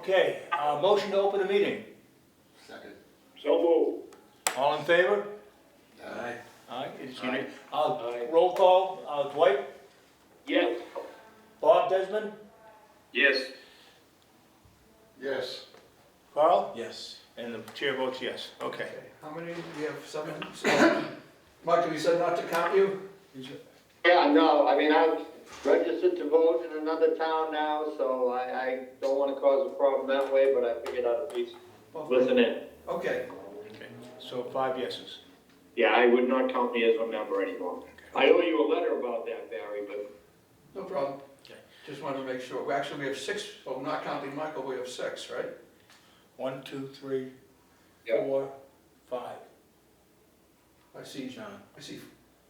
Okay, motion to open the meeting. Second. So moved. All in favor? Aye. Aye, it's Aye. unanimous. Aye. Roll call, Dwight, Yes. Bob Desmond, Yes. Yes. Carl, Yes. and the chair votes yes. Okay. How many, we have 7? Michael, you said not to count you? Yeah, no, I mean, I'm registered to vote in another town now, so I don't want to cause a problem that way, but I figured I'd at least listen in. Okay, Okay, so 5 yeses. Yeah, I would not count me as a member anymore. I owe you a letter about that, Barry, but no problem. Okay. Just wanted to make sure. Well, actually, we have 6, oh, not counting Michael, we have 6, right? 1, 2, 3, Yeah. 4, 5. I see, John. I see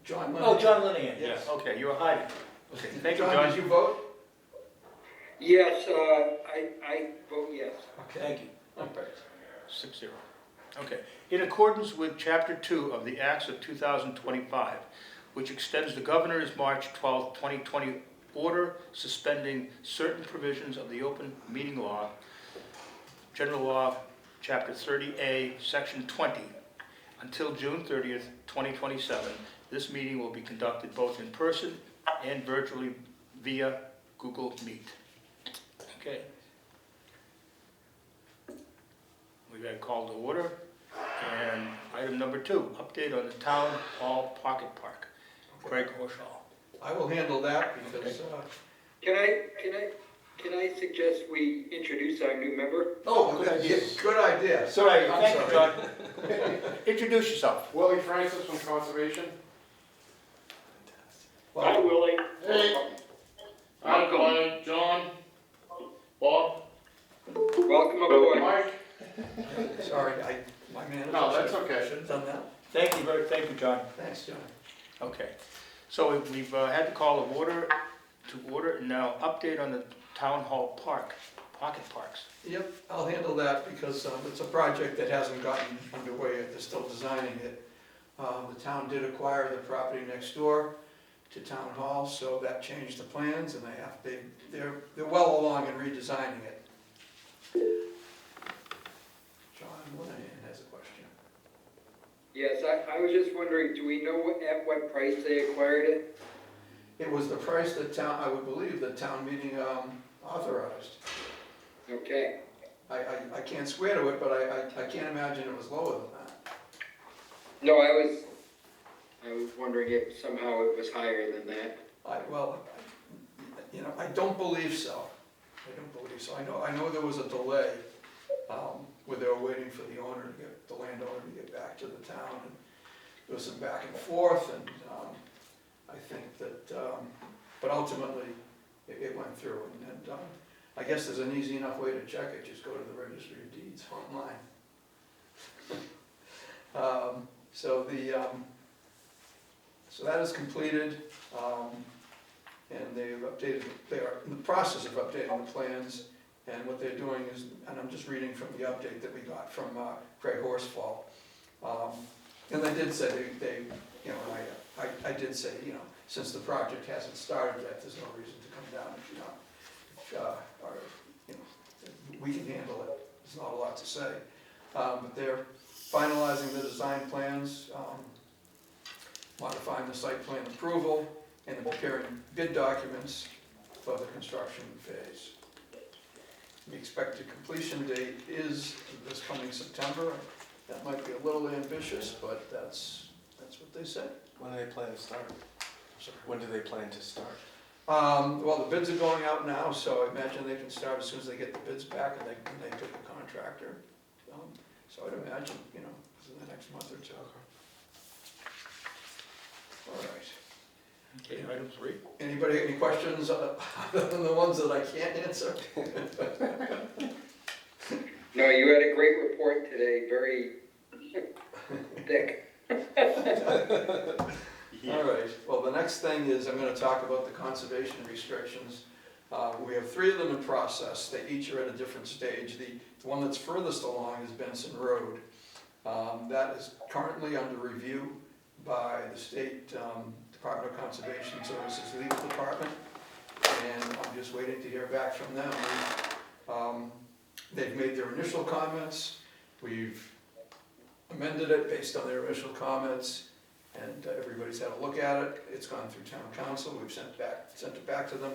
John. Oh, John Linehan, yeah, Yes. okay, you were hiding. Okay, thank you, John, John. did you vote? yes, I vote yes. Thank you. All right. 6-0. Okay. In accordance with Chapter 2 of the Acts of 2025, which extends the Governor's March 12, 2020 order suspending certain provisions of the open meeting law, General Law, Chapter 30A, Section 20, until June 30th, 2027, this meeting will be conducted both in person and virtually via Google Meet. Okay. We got called to order. And item number 2, update on the Town Hall Pocket Park. Craig Horshaw. I will handle that because, Can I suggest we introduce our new member? oh, good idea. Good idea. Sorry, I'm thank you, sorry. John. Introduce yourself. Willie Francis from Conservation. Hi, Well, Willie. Hey. I'm Brian, John, Bob, Welcome aboard. Mike. sorry, my manager. No, that's okay. Should have done that. Thank you, John. Thanks, John. Okay, so we've had the call of order to order, and now update on the Town Hall Park, Pocket Parks. Yep, I'll handle that because it's a project that hasn't gotten underway yet. They're still designing it. The town did acquire the property next door to Town Hall, so that changed the plans, and they're well along in redesigning it. John Linehan has a question. Yes, I was just wondering, do we know at what price they acquired it? It was the price that I would believe the town meeting authorized. Okay, I can't swear to it, but I can't imagine it was lower than that. no, I was wondering if somehow it was higher than that. I don't believe so. I don't believe so. I know there was a delay where they were waiting for the landowner to get back to the town, and there was some back and forth, and I think that, but ultimately it went through, and I guess there's an easy enough way to check it. Just go to the Registry of Deeds online. So that is completed, and they are in the process of updating the plans, and what they're doing is, and I'm just reading from the update that we got from Craig Horsfall, and they did say I did say, since the project hasn't started yet, there's no reason to come down we can handle it. There's not a lot to say, but they're finalizing the design plans, modifying the site plan approval, and preparing bid documents for the construction phase. The expected completion date is this coming September. That might be a little ambitious, but that's what they said. When do they plan to start? Sorry. When do they plan to start? Well, the bids are going out now, so I imagine they can start as soon as they get the bids back and they pick a contractor. So I'd imagine, within the next month or two. All right. Okay, item 3. Anybody have any questions other than the ones that I can't answer? No, you had a great report today, very thick. All right, well, the next thing is I'm going to talk about the conservation restrictions. We have 3 of them in process. They each are at a different stage. The one that's furthest along is Benson Road. That is currently under review by the State Department of Conservation Services Legal Department, and I'm just waiting to hear back from them. they've made their initial comments, we've amended it based on their initial comments, and everybody's had a look at it. It's gone through town council, we've sent it back to them.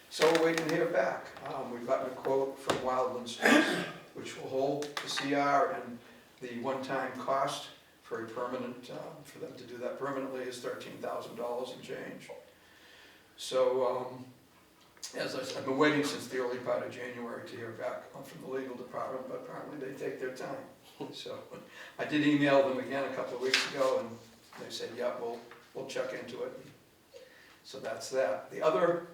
So we're waiting to hear back. We've gotten a quote from Wildlands Trust, which will hold the CR, and the one-time cost for a permanent, for them to do that permanently is $13,000 and change. So, as I said, I've been waiting since the early part of January to hear back from the legal department, but apparently they take their time. So, I did email them again a couple of weeks ago, and they said, yeah, we'll check into it. So that's that. The other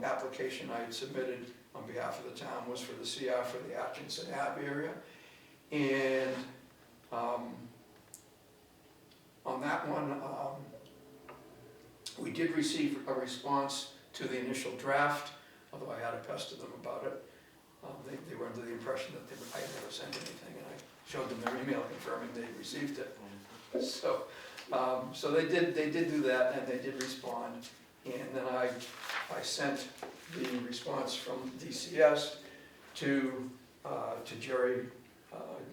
application I had submitted on behalf of the town was for the CR for the Atkinson Ave area. And on that one, we did receive a response to the initial draft, although I had to pester them about it. They were under the impression that I had never sent anything, and I showed them their email confirming they received it. So, so they did do that, and they did respond. And then I sent the response from DCS to Jerry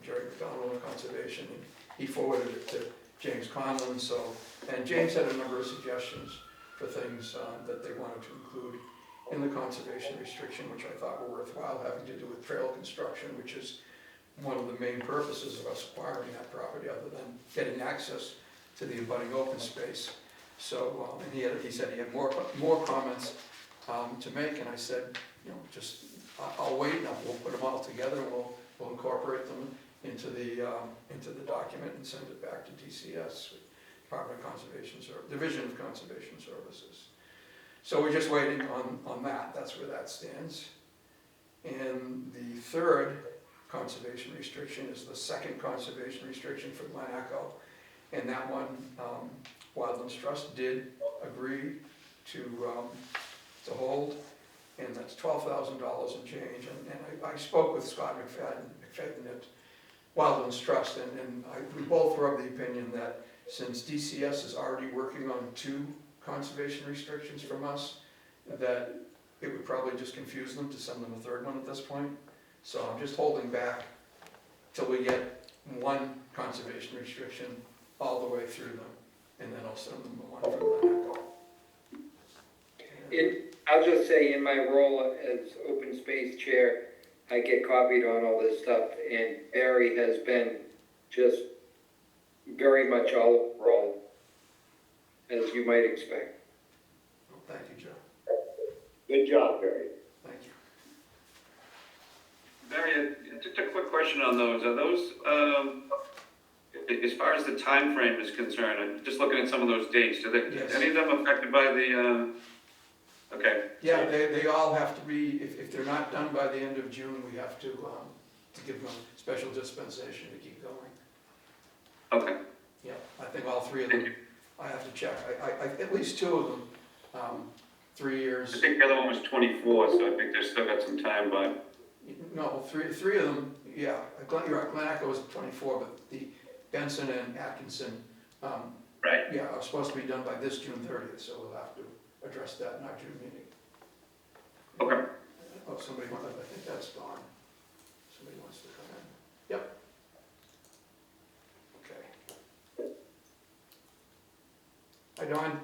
McDonald of Conservation, and he forwarded it to James Conlon. So, and James had a number of suggestions for things that they wanted to include in the conservation restriction, which I thought were worthwhile, having to do with trail construction, which is one of the main purposes of us acquiring that property, other than getting access to the abutting open space. So, and he said he had more comments to make, and I said, you know, just, I'll wait, and we'll put them all together, and we'll incorporate them into the document and send it back to DCS, Department of Conservation Division of Conservation Services. So we're just waiting on that. That's where that stands. And the third conservation restriction is the second conservation restriction for Glen Echo, and that one, Wildlands Trust did agree to hold, and that's $12,000 and change. And I spoke with Scott McFadden at Wildlands Trust, and we both were of the opinion that since DCS is already working on 2 conservation restrictions from us, that it would probably just confuse them to send them a third one at this point. So I'm just holding back till we get one conservation restriction all the way through them, and then I'll send them the one from Glen Echo. I'll just say, in my role as open space chair, I get copied on all this stuff, and Barry has been just very much all over all, as you might expect. Well, thank you, Joe. Good job, Barry. Thank you. Barry, just a quick question on those. Are those, as far as the time frame is concerned, I'm just looking at some of those dates, Yes. any of them affected by the, okay. Yeah, they all have to be, if they're not done by the end of June, we have to give them a special dispensation to keep going. Okay, Yeah, I think all 3 of them, I have to check. I at least 2 of them, 3 years. I think the other one was 24, so I think they've still got some time, but, No, three of them, yeah. You're right, Glen Echo was 24, but the Benson and Atkinson, right, yeah, are supposed to be done by this June 30th, so we'll have to address that in our June meeting. okay. Oh, somebody wants, I think that's gone. Somebody wants to come in. Yep. Okay. Hi, Dawn.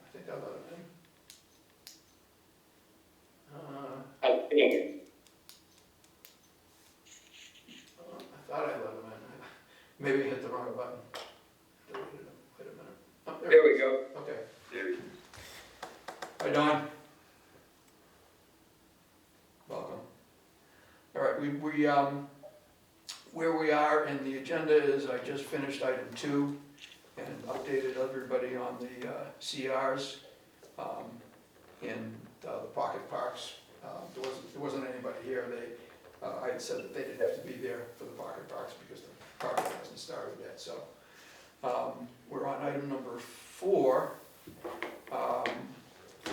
I think I let him in. I think. I thought I let him in. Maybe I hit the wrong button. Deleted him. Wait a minute. Oh, There we go. Okay. There. Hi, Dawn. Welcome. All right, where we are in the agenda is I just finished item 2 and updated everybody on the CRs in the pocket parks. There wasn't anybody here. I had said that they didn't have to be there for the pocket parks because the project hasn't started yet. So we're on item number 4.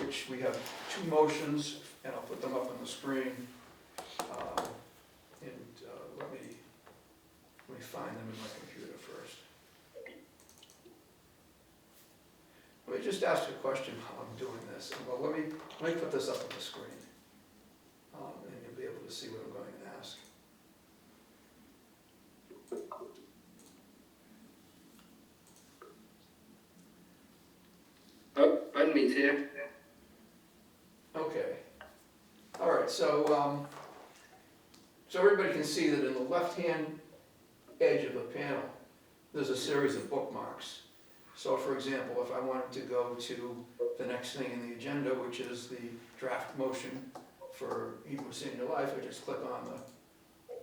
Which we have 2 motions, and I'll put them up on the screen. Let me find them in my computer first. Let me just ask a question while I'm doing this. Well, let me put this up on the screen. here. Okay. All right, so, so everybody can see that in the left-hand edge of the panel, there's a series of bookmarks. So for example, if I wanted to go to the next thing in the agenda, which is the draft motion for Eagle Senior Life, I just click on the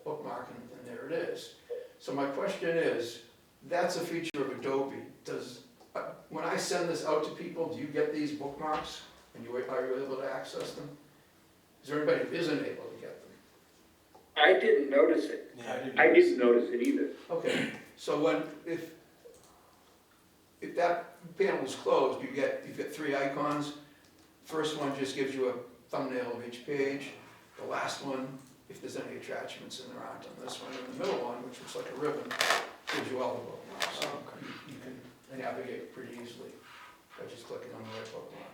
bookmark and there it is. So my question is, that's a feature of Adobe. When I send this out to people, do you get these bookmarks? And are you able to access them? Is there anybody who isn't able to get them? I didn't notice it. Yeah, I didn't notice it either. Okay, so if that panel is closed, you've got three icons. First one just gives you a thumbnail of each page. The last one, if there's any attachments, and there aren't on this one. And the middle one, which looks like a ribbon, gives you all the bookmarks. So you can navigate pretty easily by just clicking on the right bookmark.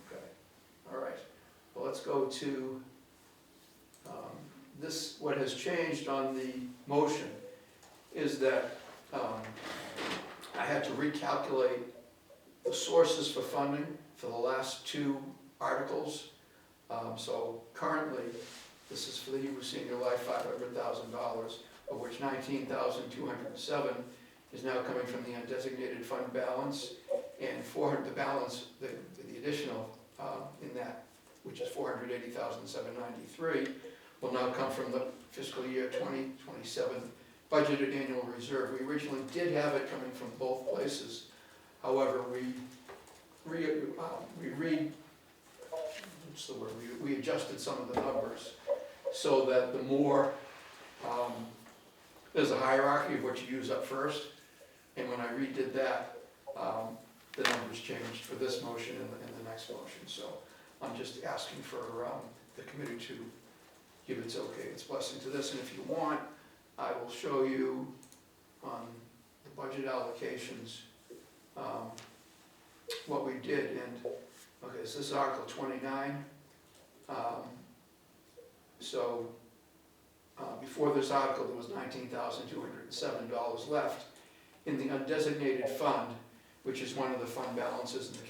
Okay, all right. Well, let's go to this. What has changed on the motion is that I had to recalculate the sources for funding for the last two articles. So currently, this is for the Hebrew Senior Life, $500,000, of which $19,207 is now coming from the undesignated fund balance, and the balance, the additional in that, which is $480,793, will now come from the fiscal year 2027 budgeted annual reserve. We originally did have it coming from both places. However, we adjusted some of the numbers so that the more, there's a hierarchy of what you use up first. And when I redid that, the numbers changed for this motion and the next motion. So I'm just asking for the committee to give its okay, its blessing to this. And if you want, I will show you on the budget allocations what we did. And okay, so this is Article 29. Before this article, there was $19,207 left in the undesignated fund, which is one of the fund balances in the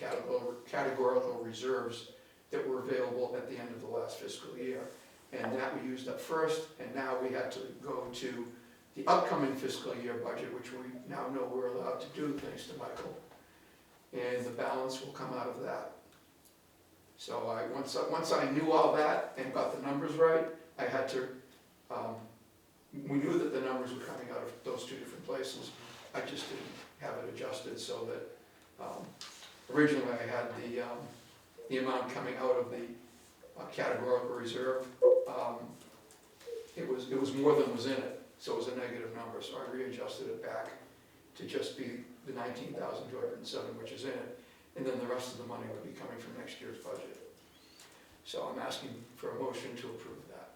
categorical reserves that were available at the end of the last fiscal year. And that we used up first, and now we had to go to the upcoming fiscal year budget, which we now know we're allowed to do, thanks to Michael. And the balance will come out of that. So once I knew all that and got the numbers right, I had to, we knew that the numbers were coming out of those two different places. I just didn't have it adjusted so that, originally I had the amount coming out of the categorical reserve. It was more than was in it, so it was a negative number, so I readjusted it back to just be the $19,207, which is in it, and then the rest of the money would be coming from next year's budget. So I'm asking for a motion to approve that.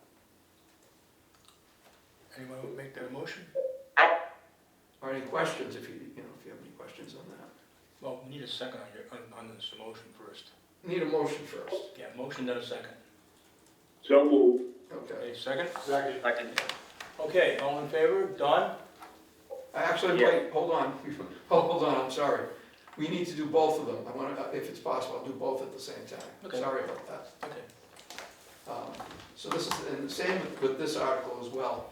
Anyone would make that motion? Or any questions, if you have any questions on that. Well, we need a second on this motion first. Need a motion first. Yeah, motion then a second. So moved. Okay. Okay, second? Second. Okay, all in favor? Don? Actually, Yeah. wait, hold on. Hold on, I'm sorry. We need to do both of them. I want to, if it's possible, I'll do both at the same time. Okay. Sorry about that. Okay. So this is, and the same with this article as well.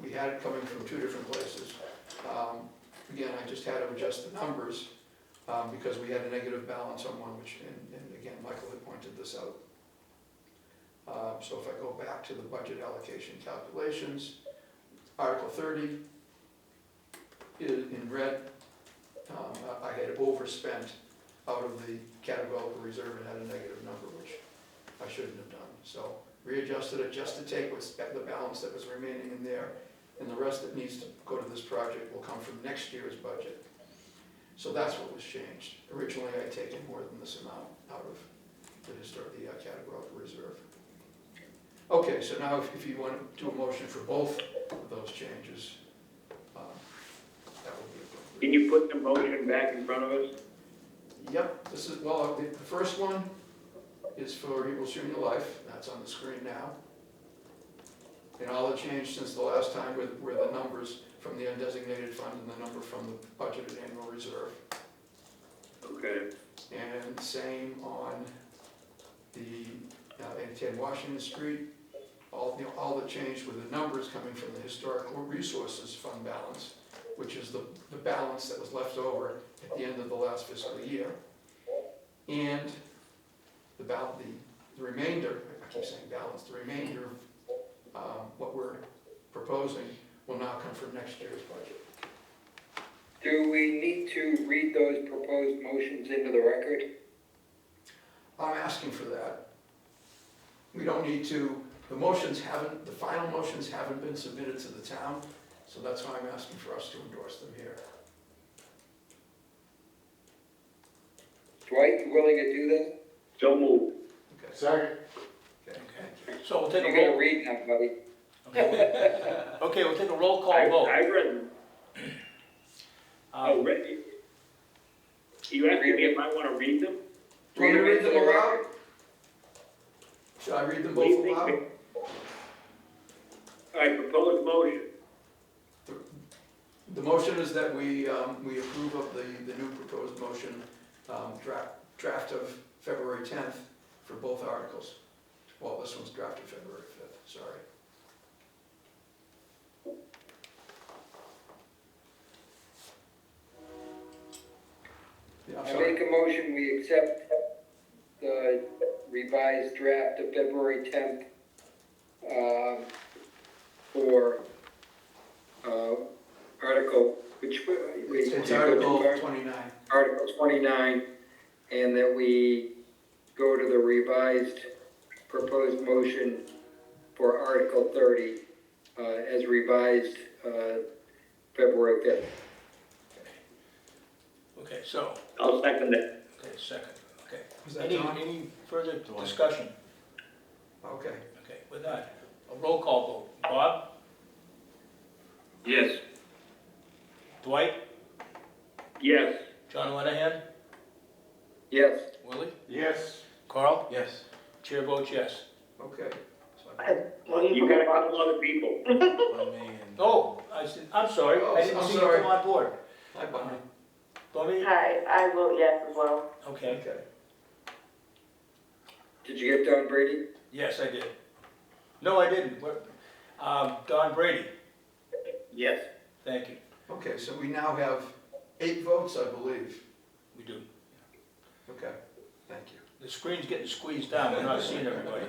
We had it coming from two different places. Again, I just had to adjust the numbers because we had a negative balance on one, which, and again, Michael had pointed this out. So if I go back to the budget allocation calculations, Article 30 is in red. I had overspent out of the categorical reserve and had a negative number, which I shouldn't have done. So readjusted it just to take what's the balance that was remaining in there, and the rest that needs to go to this project will come from next year's budget. So that's what was changed. Originally, I had taken more than this amount out of the categorical reserve. Okay, so now if you want to do a motion for both of those changes, that would be appropriate. Can you put the motion back in front of us? Yep, this is, well, the first one is for Eagle Senior Life, that's on the screen now. And all that changed since the last time were the numbers from the undesignated fund and the number from the budgeted annual reserve. Okay. And same on the, 10 Washington Street. All that changed with the numbers coming from the Historical Resources Fund balance, which is the balance that was left over at the end of the last fiscal year. And the remainder, I keep saying balance, the remainder of what we're proposing will now come from next year's budget. Do we need to read those proposed motions into the record? I'm asking for that. We don't need to, the final motions haven't been submitted to the town, so that's why I'm asking for us to endorse them here. Dwight, you willing to do that? So moved. Okay. Second. Okay, thank you. So we'll take You're a gonna roll. read now, buddy. Okay, we'll take a roll call I vote. read them. Oh, read. You asking me if I want to read them? Do you want me to read them into the aloud? record. Should I read them What do you both think, aloud? Vic? I propose motion. The motion is that we approve of the new proposed motion, draft of February 10th for both articles. Well, this one's drafted February 5th, sorry. Yeah, I'm I sorry. make a motion, we accept the revised draft of February 10th, for, article, It's Article 29. Article 29, and that we go to the revised proposed motion for Article 30, as revised, February 5th. Okay, so, I'll second that. okay, second, okay. Was that Any, John? any further Dwight. discussion? Okay. Okay, with that, a roll call vote. Bob? Yes. Dwight? Yes. John Lenahan? Yes. Willie? Yes. Carl? Yes. Chair votes yes. Okay. So You got a couple other people. By me and. Oh, I'm sorry, Oh, I didn't I'm see you sorry. come on board. Hi, Bonnie. Bonnie? Hi, I vote yes as well. Okay, Okay. Did you get Don Brady? yes, I did. No, I didn't. Don Brady, Yes. thank you. Okay, so we now have 8 votes, I believe. We do. Okay, thank you. The screen's getting squeezed down, we're not seeing everybody.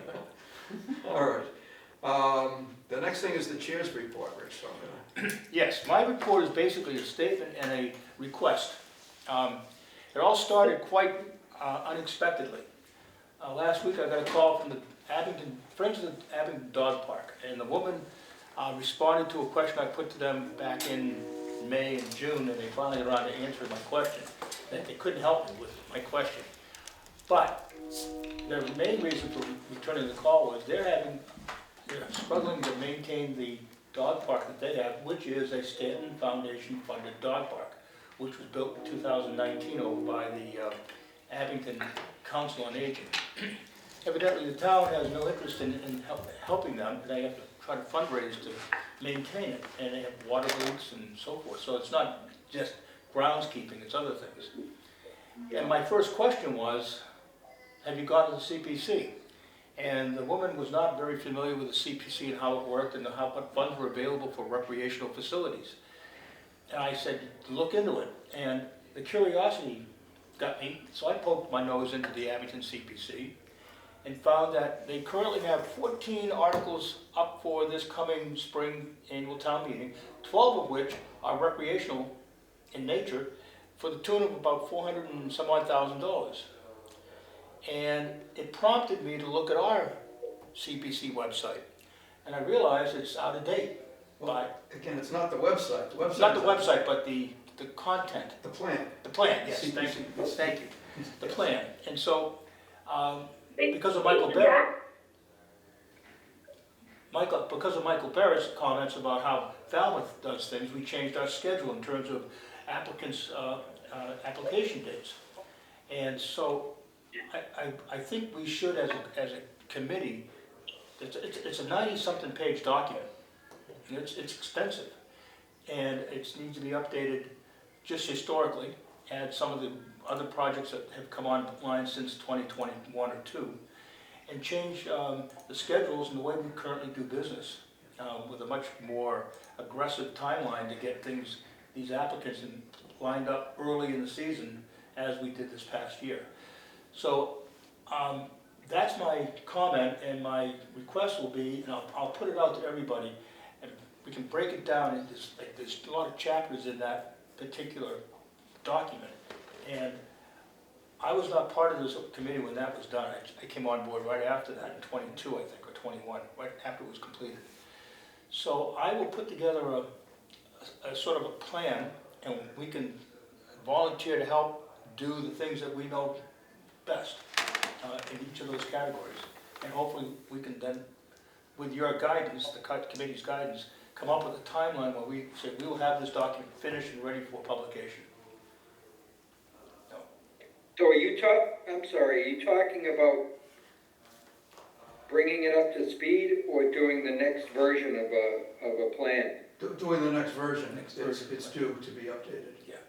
All right. The next thing is the chair's report, Rich, so I'm gonna. Yes, my report is basically a statement and a request. It all started quite unexpectedly. Last week I got a call from the Friends of the Abington Dog Park, and the woman responded to a question I put to them back in May and June, and they finally got around to answering my question, that they couldn't help me with my question. But the main reason for returning the call was they're struggling to maintain the dog park that they have, which is a Stanton Foundation funded dog park, which was built in 2019 over by the Abington Council on Aging. Evidently, the town has no interest in helping them. They have to try to fundraise to maintain it, and they have water leaks and so forth. So it's not just groundskeeping, it's other things. And my first question was, have you gone to the CPC? And the woman was not very familiar with the CPC and how it worked and what funds were available for recreational facilities. And I said, look into it. And the curiosity got me, so I poked my nose into the Abington CPC and found that they currently have 14 articles up for this coming spring annual town meeting, 12 of which are recreational in nature, for the tune of about $400 and some odd thousand. And it prompted me to look at our CPC website, and I realized it's out of date. But Again, it's not the website. The website. it's not the website, but the content, The plan. the plan. Yes, thank you. Thank you. The plan. And so, because of Michael Barrett's comments about how Falmouth does things, we changed our schedule in terms of applicants' application dates. And so, I think we should, as a committee, it's a 90-something page document. It's extensive, and it needs to be updated just historically, add some of the other projects that have come online since 2021 or 2, and change the schedules and the way we currently do business with a much more aggressive timeline to get these applicants lined up early in the season as we did this past year. So that's my comment, and my request will be, and I'll put it out to everybody, and we can break it down into, like, there's a lot of chapters in that particular document. And I was not part of this committee when that was done. I came on board right after that in 22, I think, or 21, right after it was completed. So I will put together a sort of a plan, and we can volunteer to help do the things that we know best in each of those categories. And hopefully we can then, with your guidance, the committee's guidance, come up with a timeline where we say we will have this document finished and ready for publication. So are you I'm sorry, are you talking about bringing it up to speed or doing the next version of a plan? Doing the next version, it's due to be updated. Yeah.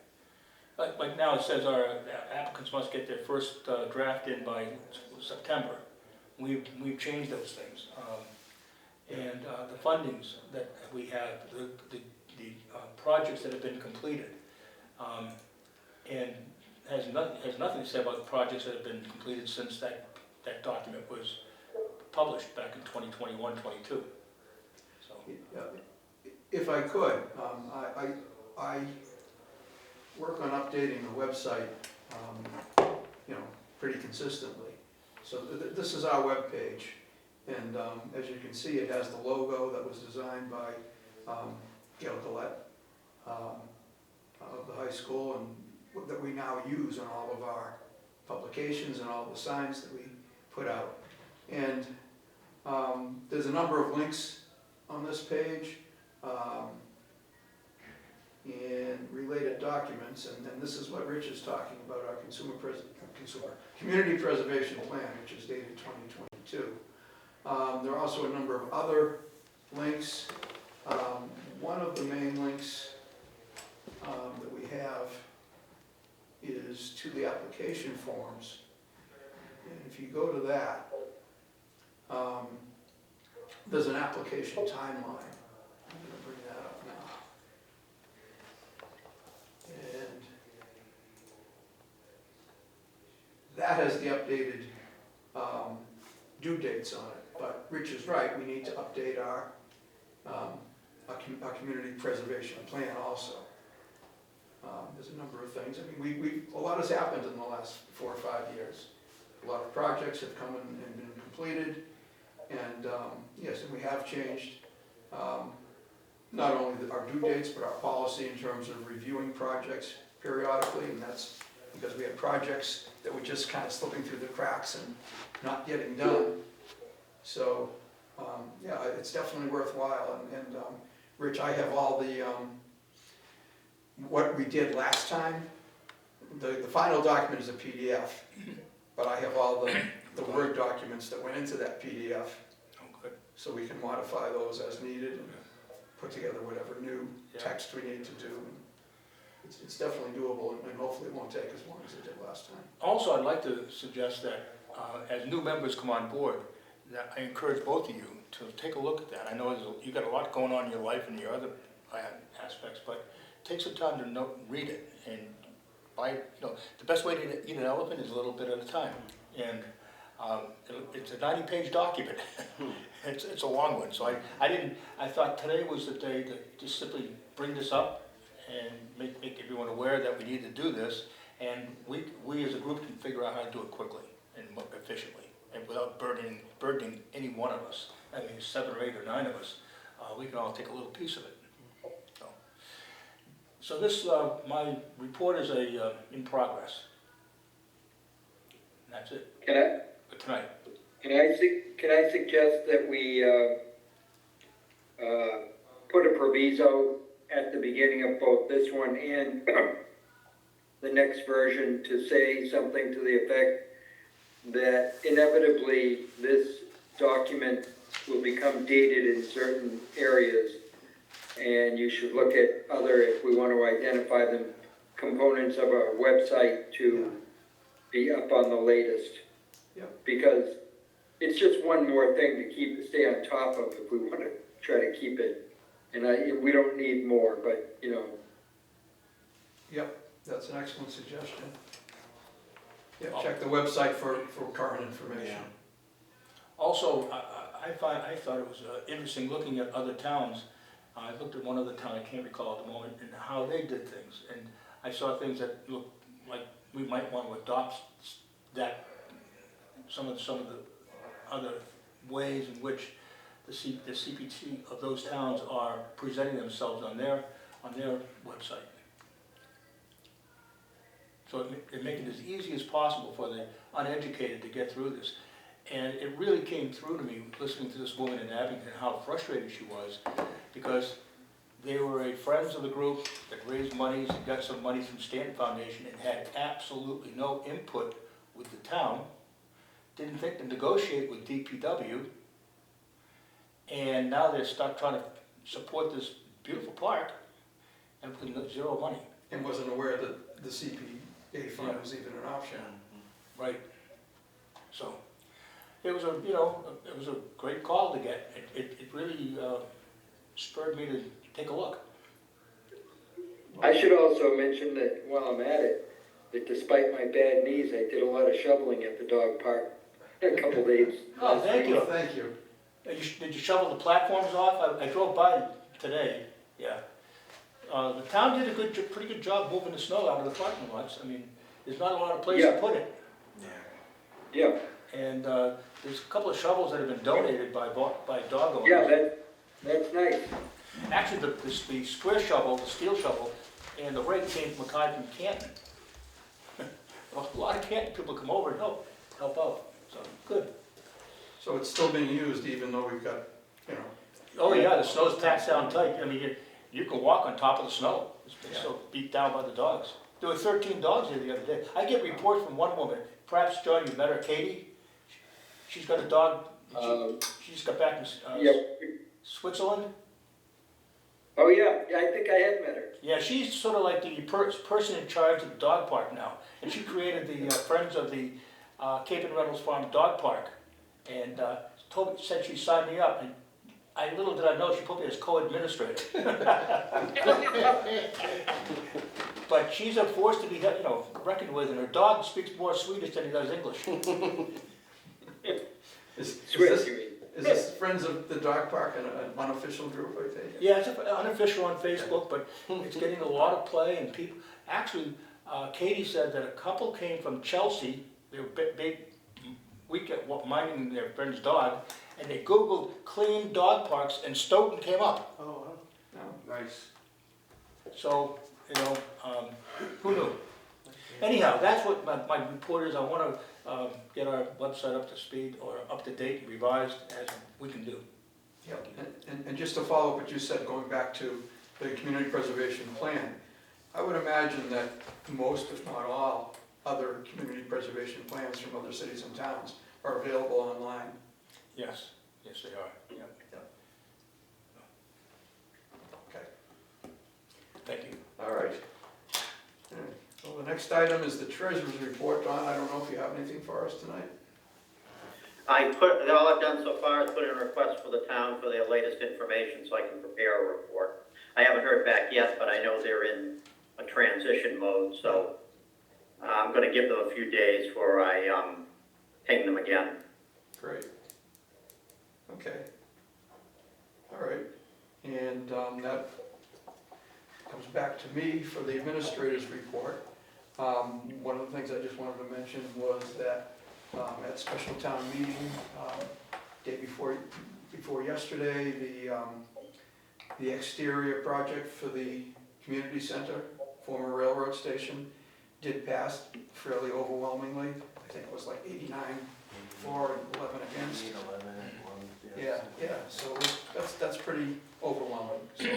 Like now it says our applicants must get their first draft in by September. We've changed those things. And the fundings that we have, the projects that have been completed, and has nothing to say about the projects that have been completed since that document was published back in 2021, 22. So. If I could, I work on updating the website, pretty consistently. So this is our web page, and as you can see, it has the logo that was designed by Gail Gillette of the high school, and that we now use on all of our publications and all the signs that we put out. And there's a number of links on this page and related documents, and this is what Rich is talking about, our community preservation plan, which is dated 2022. There are also a number of other links. One of the main links that we have is to the application forms. And if you go to that, there's an application timeline. I'm going to bring that up now. And that has the updated due dates on it. But Rich is right, we need to update our community preservation plan also. There's a number of things. I mean, a lot has happened in the last 4 or 5 years. A lot of projects have come and been completed, and yes, and we have changed not only our due dates, but our policy in terms of reviewing projects periodically, and that's because we had projects that were just kind of slipping through the cracks and not getting done. So, yeah, it's definitely worthwhile, and Rich, I have all the what we did last time. The final document is a PDF, but I have all the Word documents that went into that PDF. Oh, good. So we can modify those as needed and put together whatever new text we need to do. It's definitely doable, and hopefully it won't take as long as it did last time. Also, I'd like to suggest that as new members come on board, that I encourage both of you to take a look at that. I know you've got a lot going on in your life and your other aspects, but take some time to read it, and the best way to eat an elephant is a little bit at a time. And it's a 90-page document. It's a long one. So I thought today was the day to just simply bring this up and make everyone aware that we need to do this, and we as a group can figure out how to do it quickly and efficiently, and without burdening any one of us. I mean, 7 or 8 or 9 of us, we can all take a little piece of it. So this, my report is in progress. And that's it. For tonight. Can I suggest that we put a proviso at the beginning of both this one and the next version to say something to the effect that inevitably this document will become dated in certain areas, and you should look at other, if we want to identify them, components of our website to be up on the latest. Yep. Because it's just one more thing to stay on top of if we want to try to keep it. And we don't need more, but, you know, Yep, that's an excellent suggestion. Yep, check the website for current information. Also, I thought it was interesting looking at other towns. I looked at one other town, I can't recall at the moment, and how they did things. And I saw things that looked like we might want to adopt that, some of the other ways in which the CPT of those towns are presenting themselves on their website. So it make it as easy as possible for the uneducated to get through this. And it really came through to me, listening to this woman in Abington, how frustrated she was, because they were friends of the group that raised monies and got some money from Stanton Foundation and had absolutely no input with the town, didn't think to negotiate with DPW, and now they're stuck trying to support this beautiful park and with zero money. And wasn't aware that the CPA fund was even an option. Right. So, it was a great call to get. It really spurred me to take a look. I should also mention that while I'm at it, that despite my bad knees, I did a lot of shoveling at the dog park a couple days. Oh, thank you. Thank you. Did you shovel the platforms off? I drove by today, yeah. The town did a pretty good job moving the snow out of the parking lots. I mean, there's not a lot of place to Yeah. put it. Yeah, And there's a couple of shovels that have been donated by dog owners. yeah, that's nice. Actually, the square shovel, the steel shovel, and the rake came from a guy from Canton. A lot of Canton people come over and help out, so, good. So it's still being used even though we've got, Oh yeah, the snow's packed down tight. I mean, you can walk on top of the snow. It's been so beat down by the dogs. There were 13 dogs here the other day. I get reports from one woman, perhaps John, you met her, Katie. She's got a dog, she just got back from Yeah. Switzerland. Oh, yeah, I think I have met her. Yeah, she's sort of like the person in charge of the dog park now. And she created the Friends of the Cape and Reynolds Farm Dog Park. And said she signed me up. And little did I know, she put me as co-administrator. But she's a force to be, reckoned with, and her dog speaks more Swedish than he does English. is Swiss, you mean? this Friends of the Dog Park an unofficial group, I take it? Yeah, it's unofficial on Facebook, but it's getting a lot of play, and people, actually, Katie said that a couple came from Chelsea, they were big weekend minding their friend's dog, and they Googled clean dog parks, and Stoughton came up. Oh, wow. Nice. So, who knew? Anyhow, that's what my report is. I want to get our website up to speed, or up to date, revised, as we can do. Yep, and just to follow up what you said, going back to the community preservation plan, I would imagine that most, if not all, other community preservation plans from other cities and towns are available online. Yes, yes, they are. Yeah. Okay, Thank you. all right. Well, the next item is the treasurer's report. Don, I don't know if you have anything for us tonight? All I've done so far is put in a request for the town for their latest information so I can prepare a report. I haven't heard back yet, but I know they're in a transition mode, so I'm gonna give them a few days before I ping them again. Great. Okay. All right, and that comes back to me for the administrator's report. One of the things I just wanted to mention was that at special town meeting, day before yesterday, the exterior project for the community center, former railroad station, did pass fairly overwhelmingly. I think it was like 89 for and 11 against. 11 and 1, Yeah, so that's pretty overwhelming, so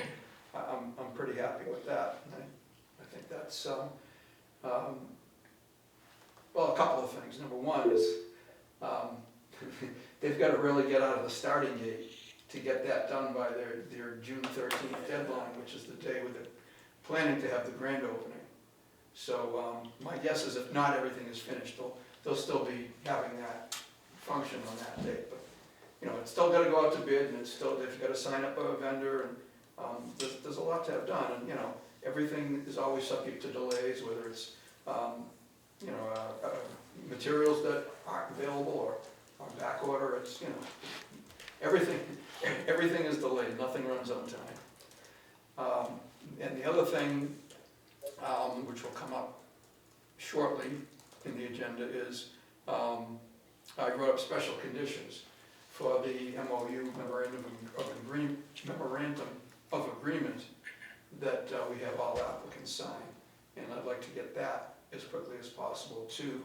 I'm pretty happy with that. And I think that's, well, a couple of things. Number one is, they've got to really get out of the starting gate to get that done by their June 13th deadline, which is the day where they're planning to have the grand opening. So, my guess is if not everything is finished, they'll still be having that function on that date. But, you know, it's still gotta go out to bid, and it's still, they've gotta sign up a vendor, and, there's a lot to have done, and, you know, everything is always subject to delays, whether it's, you know, materials that aren't available or on back order, it's, you know, everything is delayed, nothing runs on time. And the other thing, which will come up shortly in the agenda is, I wrote up special conditions for the MOU, memorandum of agreement that we have all applicants sign. And I'd like to get that as quickly as possible to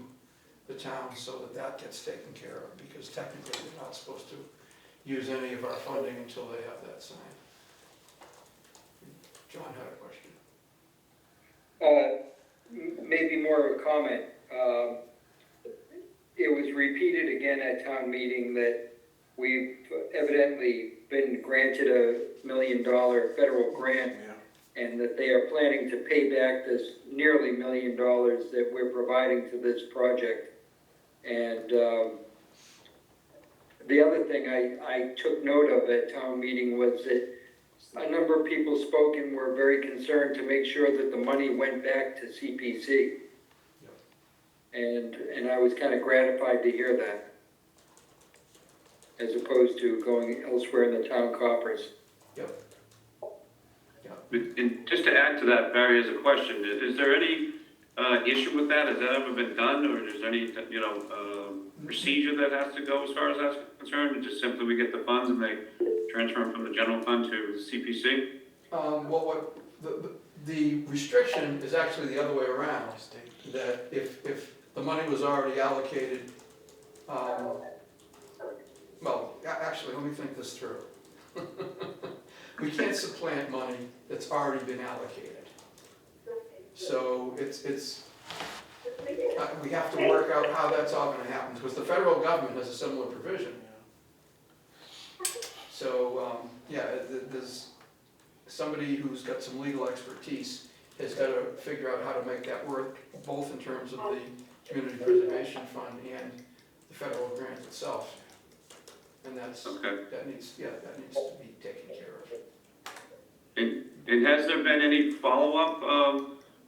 the town so that that gets taken care of, because technically they're not supposed to use any of our funding until they have that signed. John had a question. Maybe more of a comment. It was repeated again at town meeting that we've evidently been granted $1 million federal grant, and that they are planning to pay back this nearly $1 million that we're providing to this project. And the other thing I took note of at town meeting was that a number of people spoke and were very concerned to make sure that the money went back to CPC. And I was kind of gratified to hear that, as opposed to going elsewhere in the town coffers. Yep. And just to add to that, Barry, as a question, is there any issue with that? Has that ever been done, or is there any, procedure that has to go as far as that's concerned? Or just simply we get the funds and they transfer them from the general fund to the CPC? Well, the restriction is actually the other way around, that if the money was already allocated, actually, let me think this through. We can't supplant money that's already been allocated. So we have to work out how that's all gonna happen, because the federal government has a similar provision. So, there's somebody who's got some legal expertise has got to figure out how to make that work, both in terms of the Community Preservation Fund and the federal grant itself. And that needs to be taken care of. And has there been any follow-up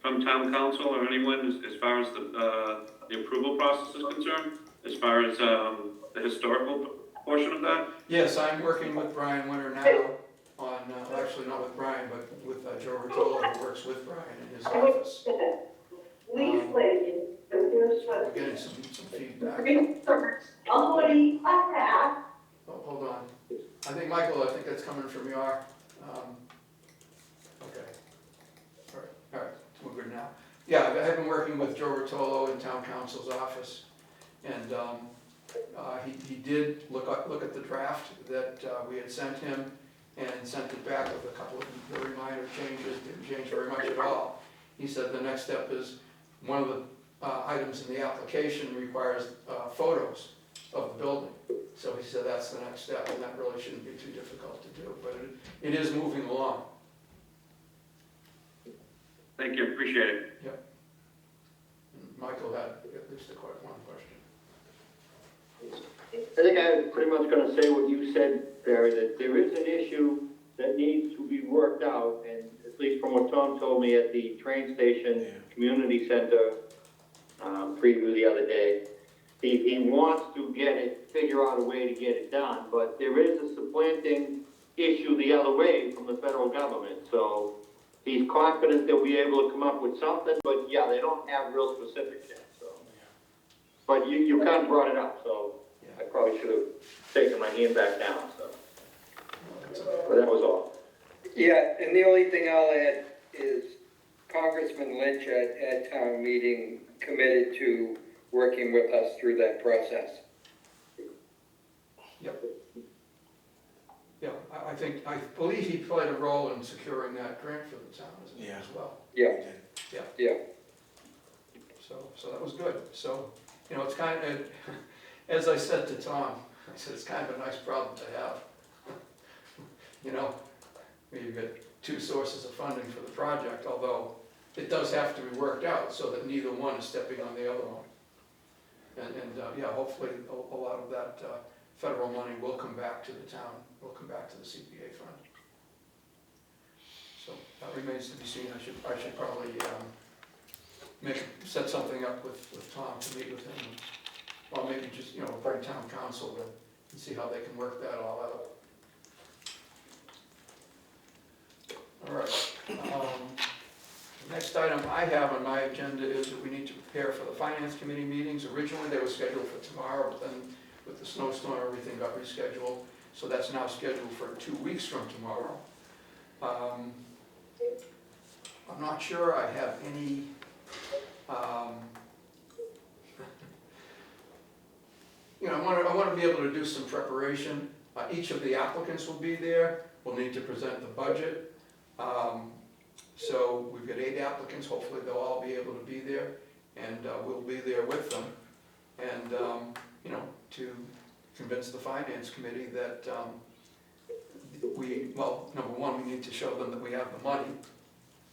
from town council or anyone as far as the approval process is concerned? As far as the historical portion of that? Yes, I'm working with Brian Winter now on, actually not with Brian, but with Joe Rotolo, who works with Brian in his office. We're getting some feedback. Oh, hold on. I think, Michael, that's coming from your, okay. All right, we're good now. Yeah, I've been working with Joe Rotolo in town council's office, and he did look at the draft that we had sent him, and sent it back with a couple of very minor changes, didn't change very much at all. He said the next step is, one of the items in the application requires photos of the building. So he said that's the next step, and that really shouldn't be too difficult to do, but it is moving along. Thank you, appreciate it. Yep. Michael had at least one question. I think I'm pretty much gonna say what you said, Barry, that there is an issue that needs to be worked out, and at least from what Tom told me at the train station community center preview the other day, he wants to figure out a way to get it done, but there is a supplanting issue the other way from the federal government, so he's confident they'll be able to come up with something, but yeah, they don't have real specifics yet, so. But you kind of brought it up, so I probably should have taken my hand back down, so. But that was all. Yeah, and the only thing I'll add is Congressman Lynch at town meeting committed to working with us through that process. Yep. Yeah, I believe he played a role in securing that grant for the town as well. Yeah. Yeah. Yeah. So that was good. So, it's kind of, as I said to Tom, I said, it's kind of a nice problem to have. Where you've got two sources of funding for the project, although it does have to be worked out so that neither one is stepping on the other one. And yeah, hopefully a lot of that federal money will come back to the town, will come back to the CPA fund. So that remains to be seen. I should probably set something up with Tom to meet with him. Or maybe just, bring town council in and see how they can work that all out. All right. The next item I have on my agenda is that we need to prepare for the finance committee meetings. Originally, they were scheduled for tomorrow, but then with the snowstorm, everything got rescheduled. So that's now scheduled for 2 weeks from tomorrow. I'm not sure I have any, I want to be able to do some preparation. Each of the applicants will be there. We'll need to present the budget. So we've got 8 applicants. Hopefully they'll all be able to be there, and we'll be there with them. And, to convince the finance committee that number one, we need to show them that we have the money,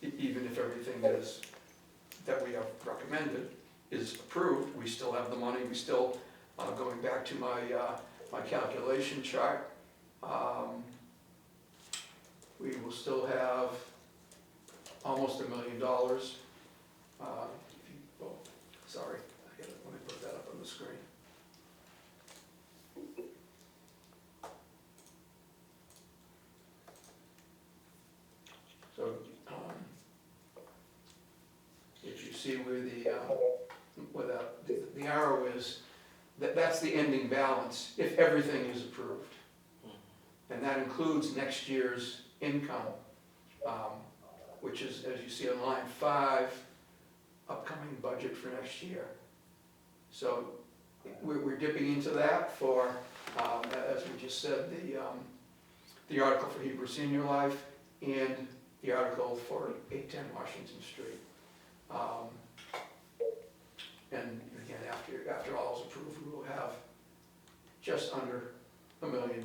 even if everything that we have recommended is approved. We still have the money. We still, going back to my calculation chart, we will still have almost $1 million. Sorry, let me put that up on the screen. So, if you see where the arrow is, that's the ending balance, if everything is approved. And that includes next year's income, which is, as you see on line 5, upcoming budget for next year. So we're dipping into that for, as we just said, the article for Hebrew Senior Life and the article for 810 Washington Street. And again, after all is approved, we will have just under $1 million.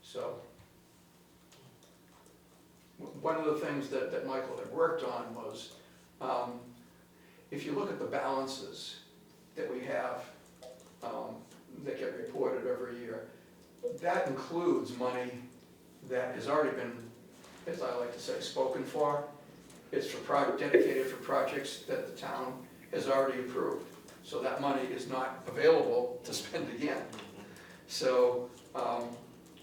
So one of the things that Michael had worked on was, if you look at the balances that we have that get reported every year, that includes money that has already been, as I like to say, spoken for. It's dedicated for projects that the town has already approved. So that money is not available to spend again. So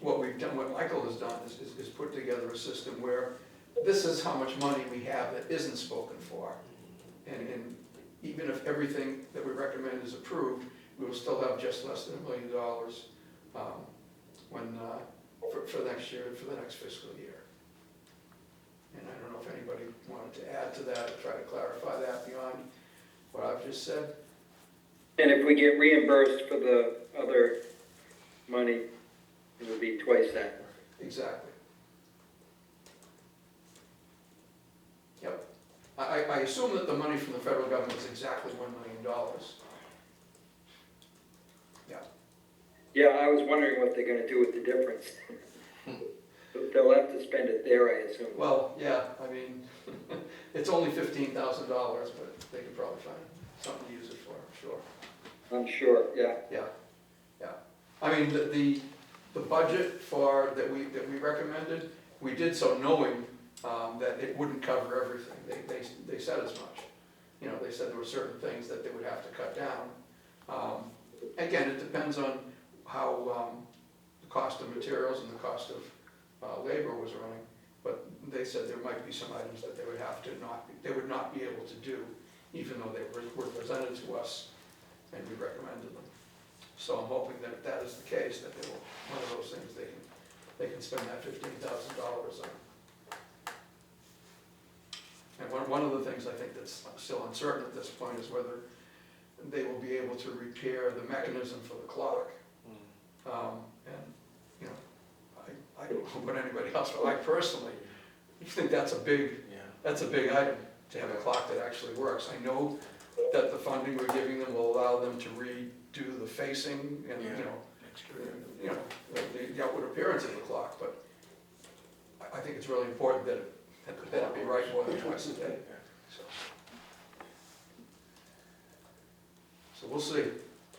what we've done, what Michael has done is put together a system where this is how much money we have that isn't spoken for. And even if everything that we recommend is approved, we will still have just less than $1 million for next year, for the next fiscal year. And I don't know if anybody wanted to add to that or try to clarify that beyond what I've just said. And if we get reimbursed for the other money, it would be twice that. Exactly. Yep. I assume that the money from the federal government is exactly $1 million. Yeah. Yeah, I was wondering what they're gonna do with the difference. They'll have to spend it there, I assume. Well, yeah, I mean, it's only $15,000, but they could probably find something to use it for, I'm sure. I'm sure, yeah. Yeah. I mean, the budget that we recommended, we did so knowing that it wouldn't cover everything. They said as much. They said there were certain things that they would have to cut down. Again, it depends on how the cost of materials and the cost of labor was running, but they said there might be some items that they would not be able to do, even though they were presented to us and we recommended them. So I'm hoping that if that is the case, that they will, one of those things they can spend that $15,000 on. And one of the things I think that's still uncertain at this point is whether they will be able to repair the mechanism for the clock. I don't know about anybody else, but I personally think that's a big item, to have a clock that actually works. I know that the funding we're giving them will allow them to redo the facing and, the outward appearance of the clock, but I think it's really important that it That'd be right more than twice a day. So we'll see.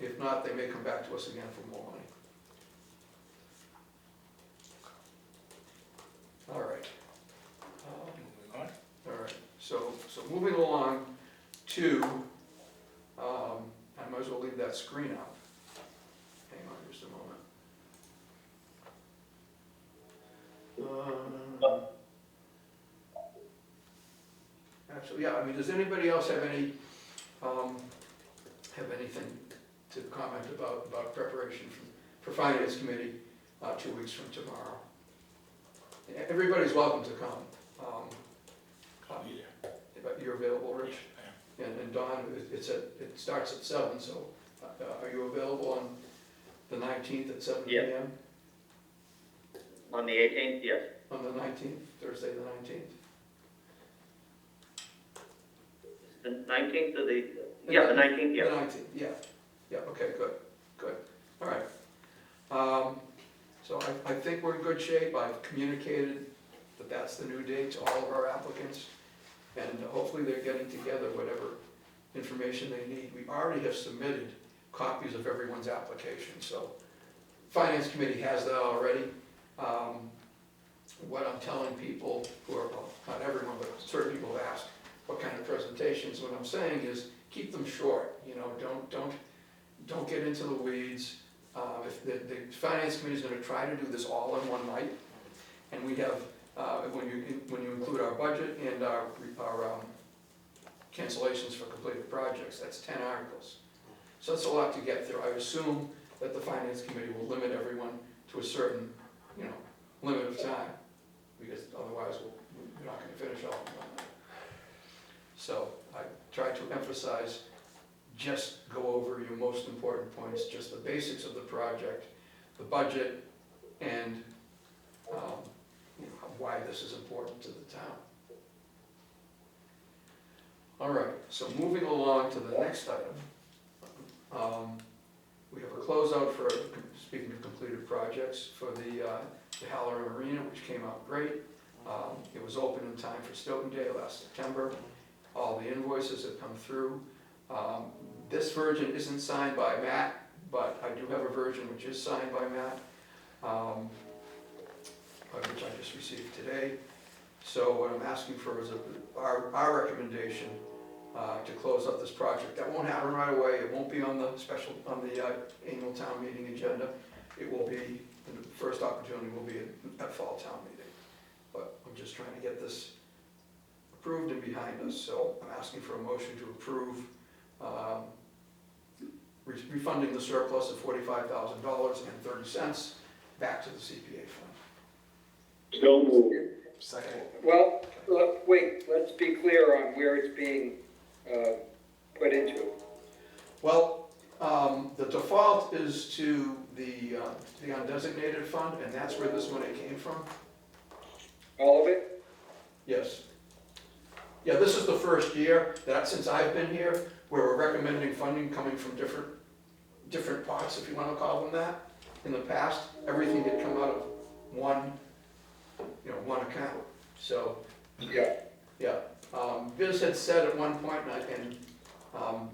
If not, they may come back to us again for more money. All right. Moving on. All right, so moving along to, I might as well leave that screen up. Hang on just a moment. Actually, yeah, I mean, does anybody else have anything to comment about preparation for Finance Committee, 2 weeks from tomorrow? Everybody's welcome to come. I'll be there. But you're available, Rich? I am. And Dawn, it starts at 7, so are you available on the 19th at 7 Yeah. p.m.? On the 18th, yes. On the 19th, Thursday the 19th? The 19th of the, yeah, the 19th, yeah. The 19th, yeah, okay, good, all right. So I think we're in good shape. I've communicated that that's the new date to all of our applicants, and hopefully they're getting together whatever information they need. We already have submitted copies of everyone's application, so Finance Committee has that already. What I'm telling people who are, well, not everyone, but certain people have asked what kind of presentations, what I'm saying is keep them short, you know, don't get into the weeds. If the Finance Committee is gonna try to do this all in one night, and we have, when you include our budget and our cancellations for completed projects, that's 10 articles. So that's a lot to get through. I assume that the Finance Committee will limit everyone to a certain, you know, limit of time, because otherwise we're not gonna finish all in one night. So I try to emphasize, just go over your most important points, just the basics of the project, the budget, and you know, why this is important to the town. All right, so moving along to the next item. We have a closeout for, speaking of completed projects, for the Halloran Arena, which came out great. It was open in time for Stoughton Day last September. All the invoices have come through. This version isn't signed by Matt, but I do have a version which is signed by Matt, which I just received today. So what I'm asking for is our recommendation to close up this project. That won't happen right away. It won't be on the annual town meeting agenda. It will be, the first opportunity will be at fall town meeting. But I'm just trying to get this approved and behind us, so I'm asking for a motion to approve refunding the surplus of $45,030 back to the CPA fund. So moved. Second. Well, wait, let's be clear on where it's being put into. Well, the default is to the undesignated fund, and that's where this money came from. All of it? Yes. Yeah, this is the first year that, since I've been here, where we're recommending funding coming from different pots, if you want to call them that. In the past, everything had come out of one account. So, Yeah. Biz had said at one point, and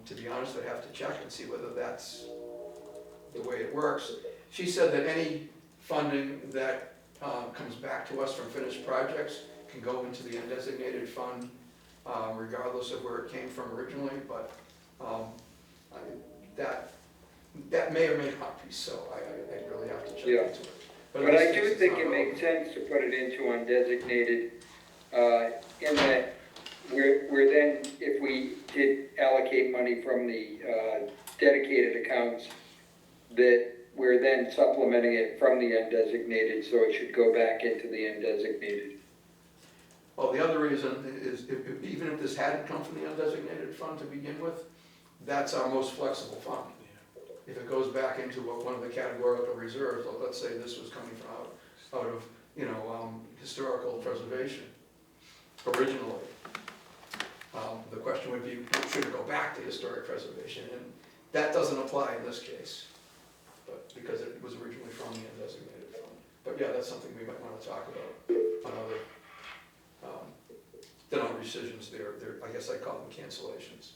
to be honest, I'd have to check and see whether that's the way it works. She said that any funding that comes back to us from finished projects can go into the undesignated fund, regardless of where it came from originally, but that may or may not be so. I really have to check Yeah. into it. But in this I case, do it's think not it makes over. sense to put it into undesignated, in that we're then, if we did allocate money from the dedicated accounts, that we're then supplementing it from the undesignated, so it should go back into the undesignated. Well, the other reason is, even if this hadn't come from the undesignated fund to begin with, that's our most flexible fund. If it goes back into one of the categorical reserves, like let's say this was coming from out of historical preservation originally, the question would be, should it go back to historic preservation? And that doesn't apply in this case, but because it was originally from the undesignated fund. But yeah, that's something we might want to talk about another guess I'd call them cancellations.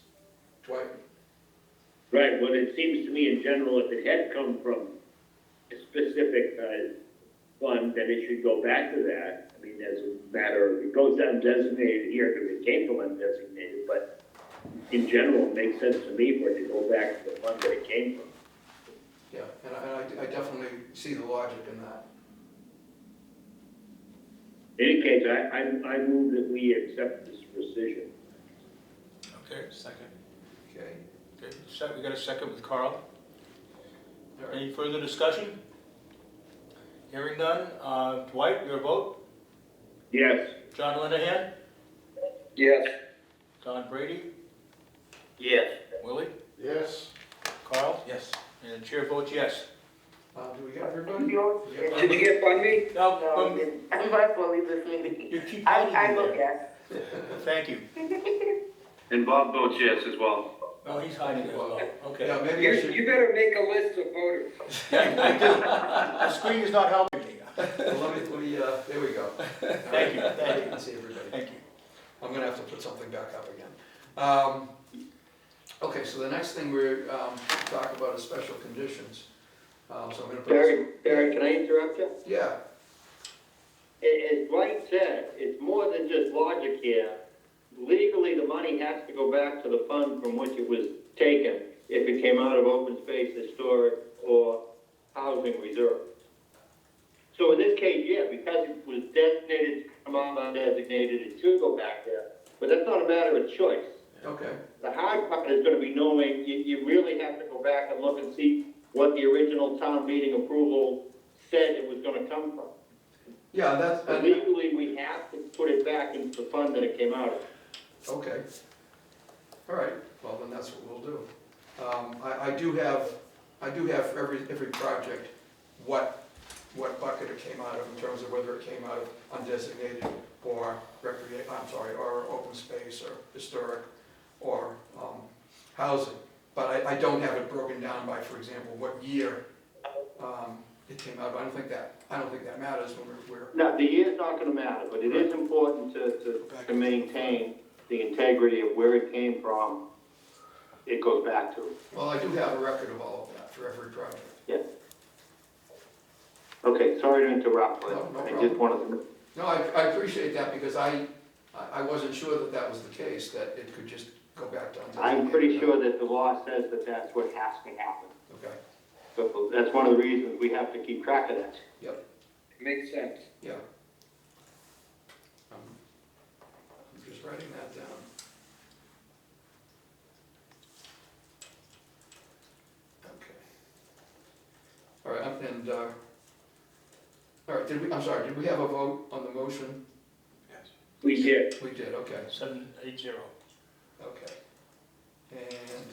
Dwight? Right, well, it seems to me in general, if it had come from a specific, fund, then it should go back to that. I mean, as a matter of, it goes down designated here because it came from undesignated, but in general, it makes sense to me for it to go back to the fund that it came from. Yeah, and I definitely see the logic in that. In any case, I move that we accept this rescission. Okay, Second. Okay. okay, so we got a second with Carl. All right. Any further discussion? Hearing none, Dwight, your vote? Yes. John Linehan? Yes. Don Brady? Yes. Willie? Yes. Carl? Yes. And the chair votes yes. Do we get everybody? You We get Did you get Bundy? No, No, I'm not fully listening. you keep I holding look me there. at. Thank you. And Bob votes yes as well. Oh, he's hiding as well, okay. Yeah, maybe I should, You better make a list of voters. Yeah, I do. The screen is not helping me. let me, there we go. Thank you, Now thank you you. can see everybody. Thank you. I'm gonna have to put something back up again. Okay, so the next thing we're, talking about is special conditions. So I'm gonna put. Barry, can I interrupt you? Yeah, As Dwight said, it's more than just logic here. Legally, the money has to go back to the fund from which it was taken, if it came out of open space, historic, or housing reserve. So in this case, yeah, because it was designated to come out undesignated, it should go back there. But that's not a matter of choice. okay, The hard part is gonna be knowing, you really have to go back and look and see what the original town meeting approval said it was gonna come from. yeah, that's, But legally, we have to put it back into the fund that it came out of. okay. All right, well, then that's what we'll do. I do have for every project, what bucket it came out of in terms of whether it came out of undesignated or or open space or historic or, housing. But I don't have it broken down by, for example, what year, it came out. I don't think that matters when we're, Now, the year's not gonna matter, but it is important to maintain the integrity of where it came from, it goes back to. well, I do have a record of all of that for every project. Yeah. Okay, sorry to interrupt, No, but no I problem. just wanted to. No, I appreciate that because I wasn't sure that was the case, that it could just go back to undesignated. I'm pretty sure that the law says that that's what has to happen. Okay, So that's one of the reasons we have to keep track of that. Makes sense. yeah. I'm just writing that down. Okay. All right, and, all right, did we have a vote on the motion? Yes. We did. We did, okay, 780. okay. And,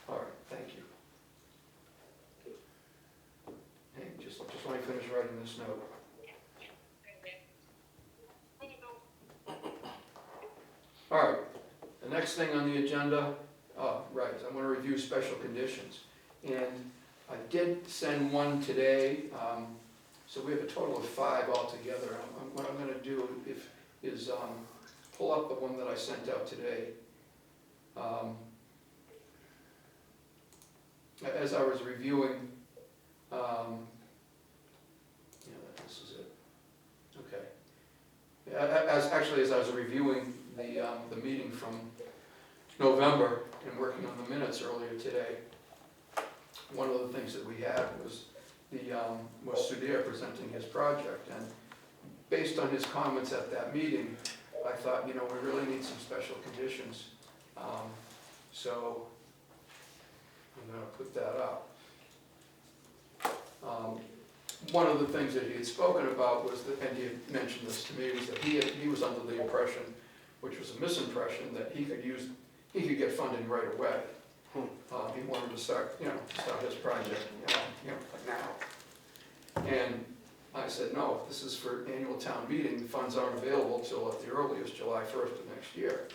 all right, thank you. Hey, just let me finish writing this note. All right, the next thing on the agenda, right, is I'm gonna review special conditions. And I did send one today, so we have a total of 5 altogether. What I'm gonna do is pull up the one that I sent out today. As I was reviewing, this is it, okay. As I was reviewing the meeting from November and working on the minutes earlier today, one of the things that we had was Sudhir presenting his project, and based on his comments at that meeting, I thought, we really need some special conditions. So I'm gonna put that up. One of the things that he had spoken about was that, and he had mentioned this to me, was that he was under the impression, which was a misimpression, that he could get funding right away. He wanted to start his project, like now. And I said, no, if this is for annual town meeting, the funds aren't available till at the earliest, July 1st of next year.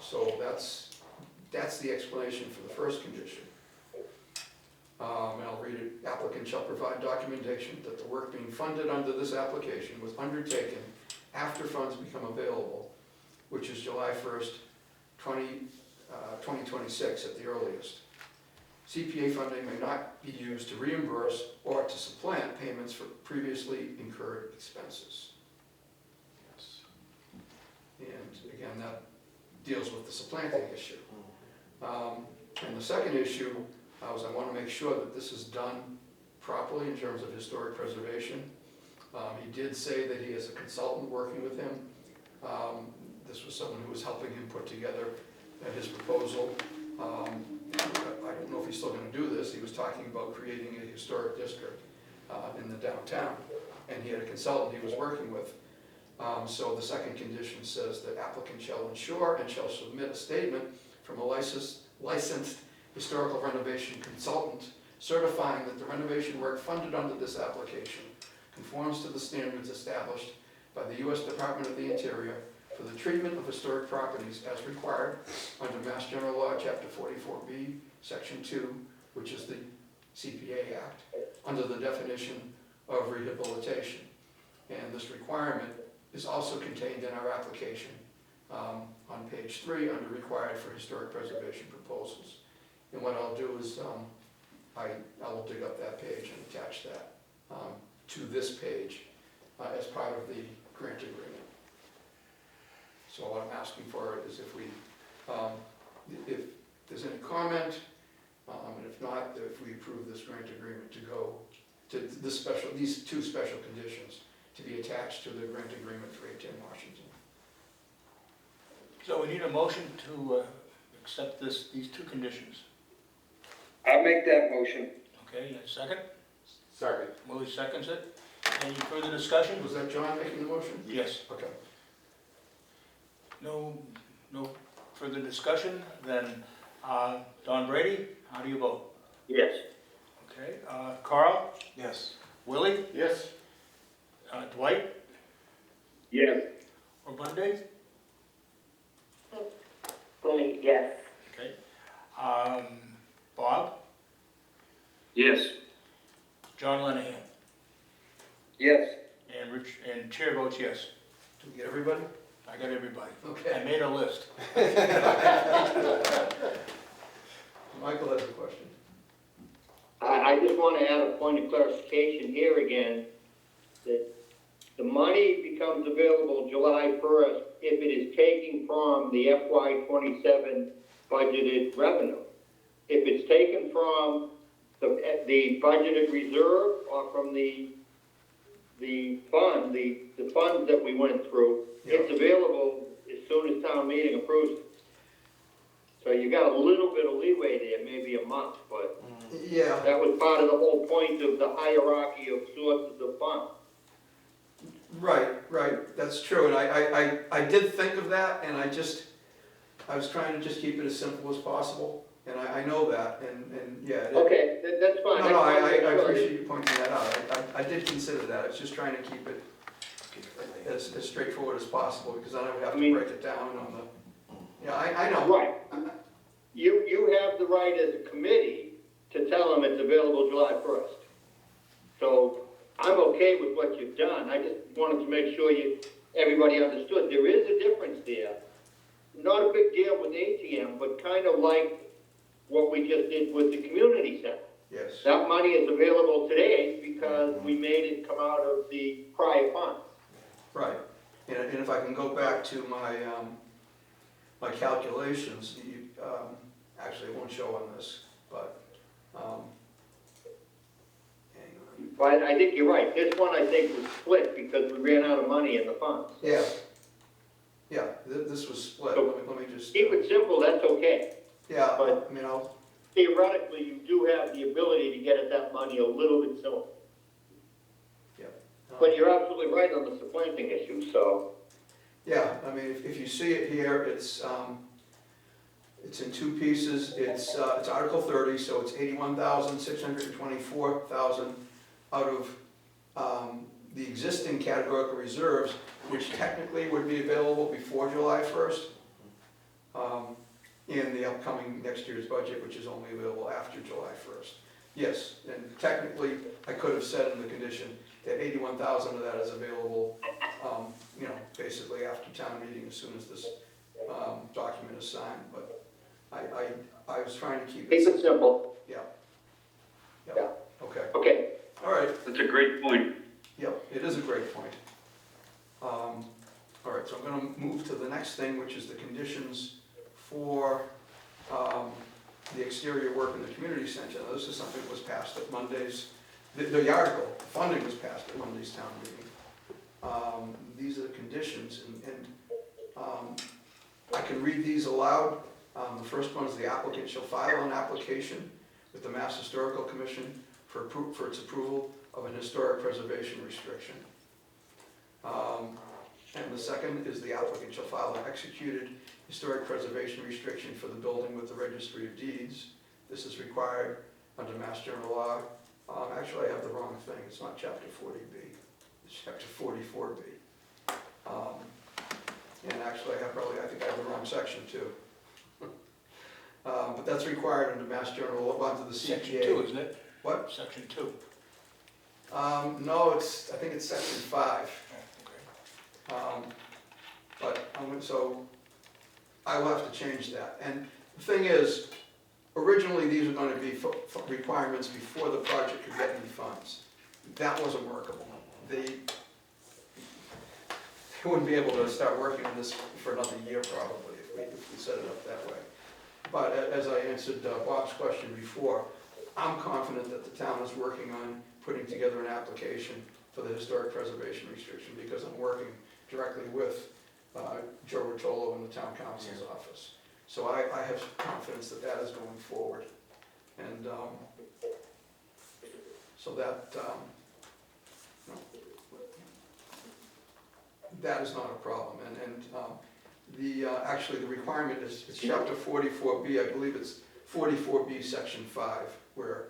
So that's the explanation for the first condition. And I'll read it. Applicant shall provide documentation that the work being funded under this application was undertaken after funds become available, which is July 1st, 2026 at the earliest. CPA funding may not be used to reimburse or to supplant payments for previously incurred expenses. And again, that deals with the supplanting issue. And the second issue was I want to make sure that this is done properly in terms of historic preservation. He did say that he has a consultant working with him. This was someone who was helping him put together his proposal. I don't know if he's still going to do this. He was talking about creating a historic district in the downtown, and he had a consultant he was working with. So the second condition says that applicant shall ensure and shall submit a statement from a licensed historical renovation consultant certifying that the renovation work funded under this application conforms to the standards established by the U.S. Department of the Interior for the treatment of historic properties as required under Mass General Law, Chapter 44B, Section 2, which is the CPA Act, under the definition of rehabilitation. And this requirement is also contained in our application on page 3 under required for historic preservation proposals. And what I'll do is I will dig up that page and attach that to this page as part of the grant agreement. So what I'm asking for is if there's any comment, and if not, if we approve this grant agreement to go to these two special conditions to be attached to the grant agreement for 810 Washington. So we need a motion to accept these two conditions. I'll make that motion. Okay, and second? Second. Willie seconds it. Any further discussion? Was that John making the motion? Yes. Okay. No further discussion, then Don Brady, how do you vote? Yes. Okay, Carl? Yes. Willie? Yes. Dwight? Yes. Or Bundy? For me, yes. Okay. Bob? Yes. John Lenahan? Yes. And Chair votes yes. Did we get everybody? I got everybody. I Okay. made a list. Michael has a question. I just want to add a point of clarification here again, that the money becomes available July 1st if it is taken from the FY '27 budgeted revenue. If it's taken from the budgeted reserve or from the fund, the funds that we went through, it's available as soon as town meeting approves it. So you got a little bit of leeway there, maybe a month, but Yeah, that was part of the whole point of the hierarchy of sources of funds. right, that's true, and I did think of that, and I was trying to just keep it as simple as possible, and I know that, and yeah. Okay, that's fine. No, I That's fine. appreciate you pointing that out, I did consider that, I was just trying to keep it as straightforward as possible, because then I would have to break it down on the, yeah, I know. Right. You have the right as a committee to tell them it's available July 1st. So I'm okay with what you've done. I just wanted to make sure everybody understood. There is a difference there. Not a big deal with ATM, but kind of like what we just did with the community center. Yes, That money is available today because we made it come out of the prior fund. right, and if I can go back to my, my calculations, actually it won't show on this, but, hang on. But I think you're right. This one, I think, was split because we ran out of money in the funds. Yeah, this was split, let me just. Keep it simple, that's okay. Yeah, but- I mean, I'll, Theoretically, you do have the ability to get at that money a little bit sooner. But you're absolutely right on the supplanting issue, so. yeah, I mean, if you see it here, it's in two pieces, it's Article 30, so it's 81,624,000 out of, the existing categorical reserves, which technically would be available before July 1st, in the upcoming next year's budget, which is only available after July 1st. Yes, and technically, I could have said in the condition that 81,000 of that is available, you know, basically after town meeting, as soon as this document is signed, but I was trying to keep Keep it. it simple. Yeah. Yeah. Okay, Okay. all right, That's a great point. yep, it is a great point. All right, so I'm gonna move to the next thing, which is the conditions for the exterior work in the community center. Now, this is something that was passed at Monday's, the article, funding was passed at Monday's town meeting. These are the conditions, and I can read these aloud. The first one is the applicant shall file an application with the Mass Historical Commission for its approval of an historic preservation restriction. And the second is the applicant shall file an executed historic preservation restriction for the building with the Registry of Deeds. This is required under Mass General Law. Actually, I have the wrong thing. It's not chapter 40B. It's chapter 44B. And actually, I think I have the wrong section too. But that's required under Mass General Law, under the CPA. Section 2, isn't it? What? Section 2. No, I think it's section 5. Okay. So I will have to change that. And the thing is, originally these were going to be requirements before the project could get any funds. That wasn't workable. They wouldn't be able to start working on this for another year probably if we set it up that way. But as I answered Bob's question before, I'm confident that the town is working on putting together an application for the historic preservation restriction because I'm working directly with Joe Rotolo in the town council's office. So I have confidence that that is going forward. And so that, that is not a problem. Actually the requirement is, it's chapter 44B, I believe it's 44B section 5, where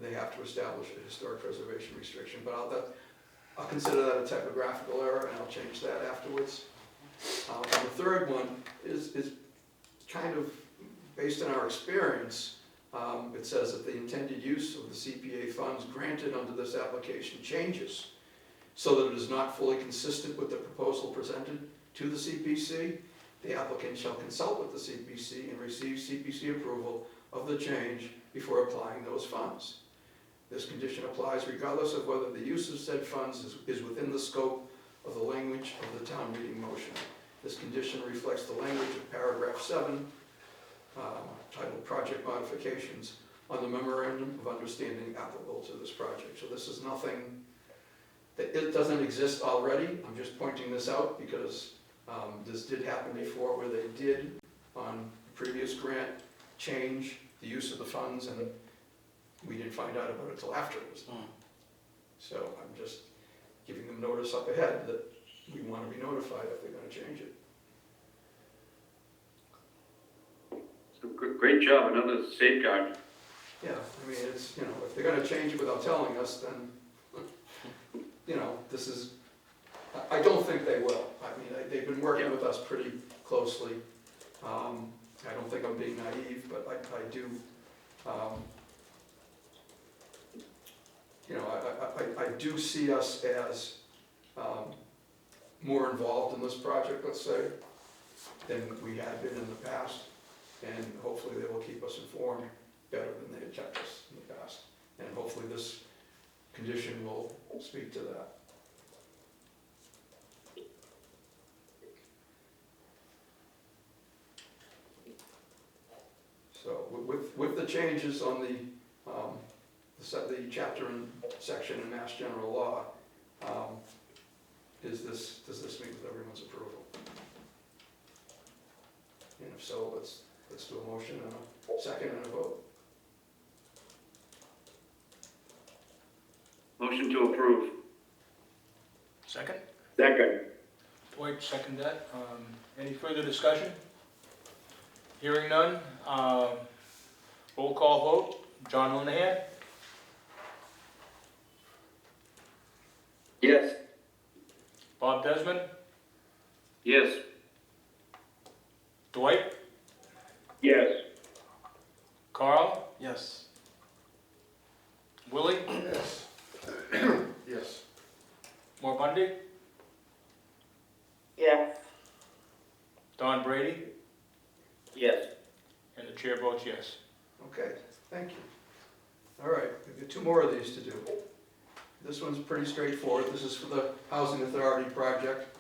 they have to establish a historic preservation restriction. But I'll consider that a typographical error and I'll change that afterwards. And the third one is kind of based on our experience. It says that the intended use of the CPA funds granted under this application changes so that it is not fully consistent with the proposal presented to the CPC. The applicant shall consult with the CPC and receive CPC approval of the change before applying those funds. This condition applies regardless of whether the use of said funds is within the scope of the language of the town meeting motion. This condition reflects the language of paragraph 7, titled Project Modifications, on the memorandum of understanding applicable to this project. So this is nothing that it doesn't exist already. I'm just pointing this out because this did happen before where they did on the previous grant change the use of the funds and we didn't find out about it until after it was done. So I'm just giving them notice up ahead that we want to be notified if they're going to change it. So great job, another safeguard. Yeah, I mean, it's, you know, if they're going to change it without telling us, then, you know, this is, I don't think they will. I mean, they've been working with us pretty closely. I don't think I'm being naive, but I do, you know, I do see us as more involved in this project, let's say, than we had been in the past. And hopefully they will keep us informed better than they had kept us in the past. And hopefully this condition will speak to that. So with the changes on the chapter and section in Mass General Law, does this meet with everyone's approval? And if so, let's do a motion and a second and a vote. Motion to approve. Second? Second. Dwight, second that. Any further discussion? Hearing none. Roll call vote. John Linehan? Yes. Bob Desmond? Yes. Dwight? Yes. Carl? Yes. Willie? Yes. Yes. Morbundi? Yes. Don Brady? Yes. And the chair votes yes. Okay, thank you. All right, we've got two more of these to do. This one's pretty straightforward. This is for the Housing Authority project.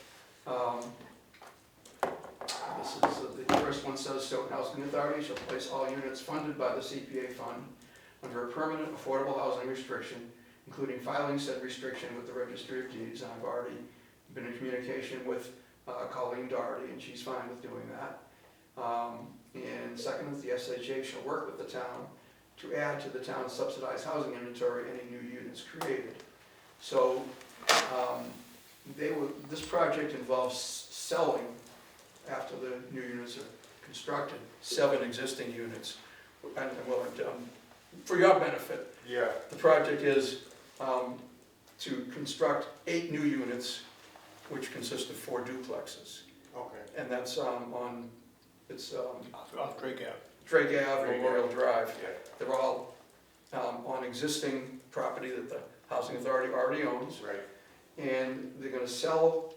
This is, the first one says, Stoughton Housing Authority shall place all units funded by the CPA fund under a permanent affordable housing restriction, including filing said restriction with the Registry of Deeds. And I've already been in communication with Colleen Doherty, and she's fine with doing that. And second is the SHA shall work with the town to add to the town's subsidized housing inventory any new units created. So this project involves selling, after the new units are constructed, 7 existing units. And well, for your benefit, Yeah. the project is to construct 8 new units, which consist of 4 duplexes. Okay. And that's it's Off Drake Ave. Drake Ave, Drake Memorial Ave. Drive. Yeah. They're all on existing property that the Housing Authority already owns. Right. And they're gonna sell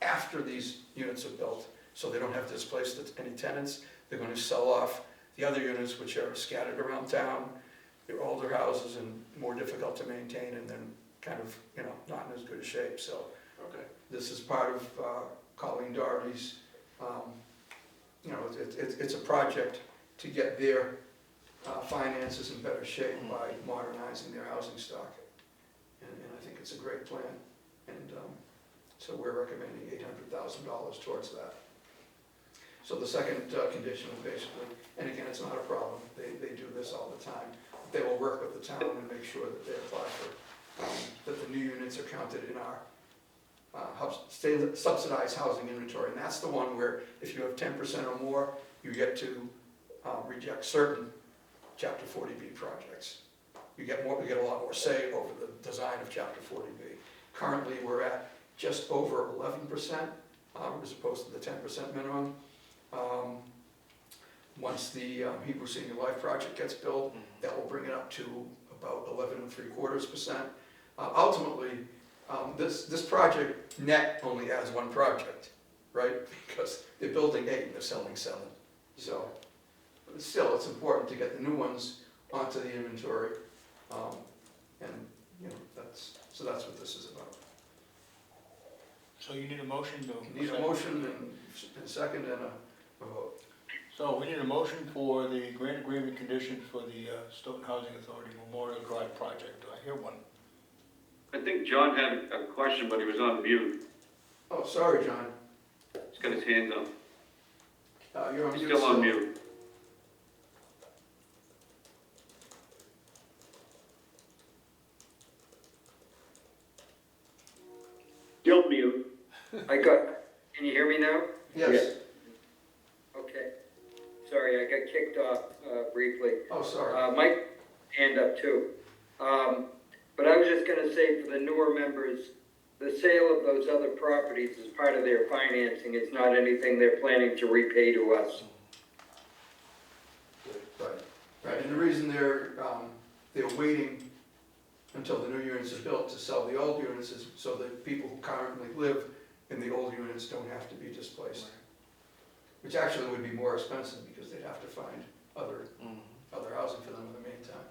after these units are built, so they don't have to displace any tenants. They're gonna sell off the other units which are scattered around town. They're older houses and more difficult to maintain, and then kind of, not in as good a shape. So Okay. this is part of Colleen Doherty's, it's a project to get their finances in better shape by modernizing their housing stock. And I think it's a great plan. And so we're recommending $800,000 towards that. So the second condition is basically, and again, it's not a problem, they do this all the time. They will work with the town and make sure that they apply for, that the new units are counted in our subsidized housing inventory. And that's the one where if you have 10% or more, you get to reject certain Chapter 40B projects. You get a lot more say over the design of Chapter 40B. Currently, we're at just over 11%, as opposed to the 10% minimum. Once the Hebrew Senior Life project gets built, that will bring it up to about 11.75%. Ultimately, this project net only adds 1 project, right? Because they're building 8 and they're selling 7. So, but still, it's important to get the new ones onto the inventory. That's what this is about. So you need a motion to... You need a motion and a second and a vote. So we need a motion for the grant agreement conditions for the Stoughton Housing Authority Memorial Drive project. Do I hear one? I think John had a question, but he was on mute. Oh, sorry, John. He's got his hands up. You're on He's mute still on mute. Still mute. Can you hear me now? Yes. Okay. Sorry, I got kicked off briefly. Oh, sorry. Mike, hand up too. But I was just gonna say for the newer members, the sale of those other properties as part of their financing is not anything they're planning to repay to us. Right, and the reason they're waiting until the new units are built to sell the old units is so that people who currently live in the old units don't have to be displaced. Which actually would be more expensive because they'd have to find other housing for them in the meantime.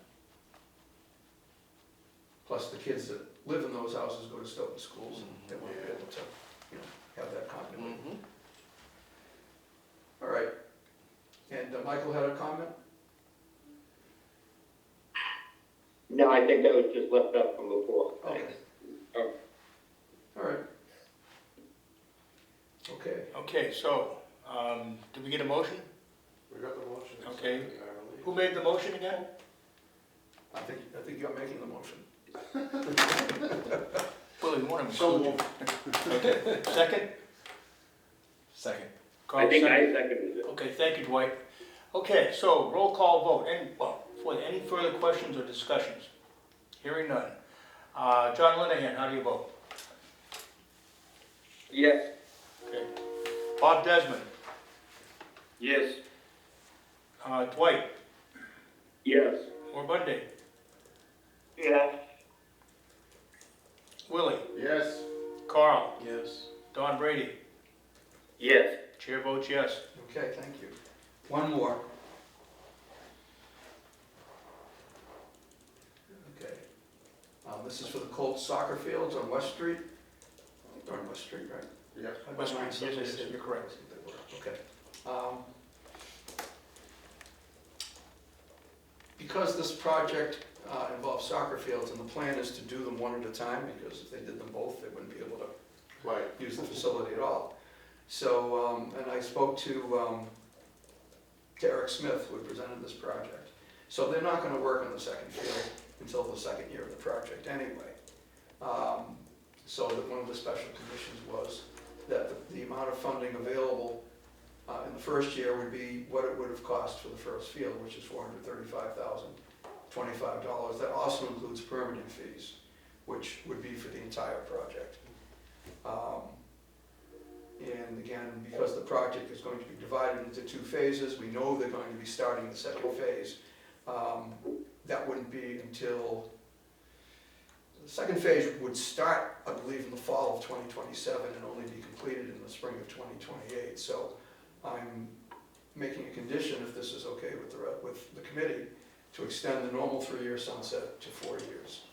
Plus the kids that live in those houses go to Stoughton schools and they won't be able to, have that continuity. All right. And Michael had a comment? No, I think that was just left up from before. Okay. Oh. All right. Okay. Okay, so, did we get a motion? We got the motion. Okay. I believe. Who made the motion again? I think you're making the motion. Well, you want to So include you. Okay, second? Second. Carl, I think second? I seconded it. Okay, thank you, Dwight. Okay, so roll call vote. Any further questions or discussions? Hearing none. John Linehan, how do you vote? Yes. Okay. Bob Desmond? Yes. Dwight? Yes. Or Bundy? Yes. Willie, Yes. Carl, Yes. Don Brady. Yes. Chair votes yes. Okay, thank you. One more. Okay. This is for the Colts soccer fields on West Street. They're on West Street, right? Yeah. West Street, yes, it is. You're correct. Okay. Because this project involves soccer fields, and the plan is to do them one at a time, because if they did them both, they wouldn't be able to Right. use the facility at all. So, and I spoke to Eric Smith, who had presented this project. So they're not gonna work on the second field until the second year of the project anyway. So that one of the special conditions was that the amount of funding available in the first year would be what it would have cost for the first field, which is $435,025. That also includes permitting fees, which would be for the entire project. And again, because the project is going to be divided into two phases, we know they're going to be starting the second phase. That wouldn't be until, the second phase would start, I believe, in the fall of 2027 and only be completed in the spring of 2028. So I'm making a condition, if this is okay with the committee, to extend the normal 3-year sunset to 4 years.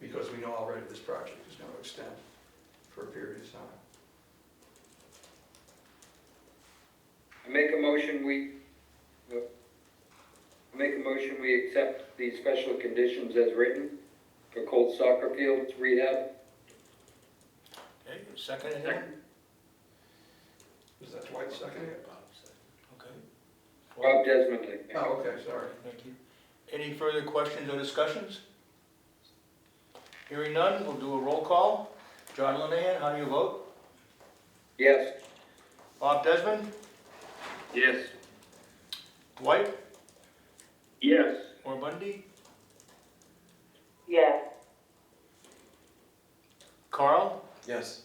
Because we know already this project is going to extend for a period of time. I make a motion, we accept the special conditions as written for Colts soccer fields rehab. Okay, second anyone? Is that Dwight seconding it? Okay. Bob Desmond. Oh, okay, sorry. Thank you. Any further questions or discussions? Hearing none, we'll do a roll call. John Linehan, how do you vote? Yes. Bob Desmond? Yes. Dwight? Yes. Or Bundy? Yes. Carl? Yes.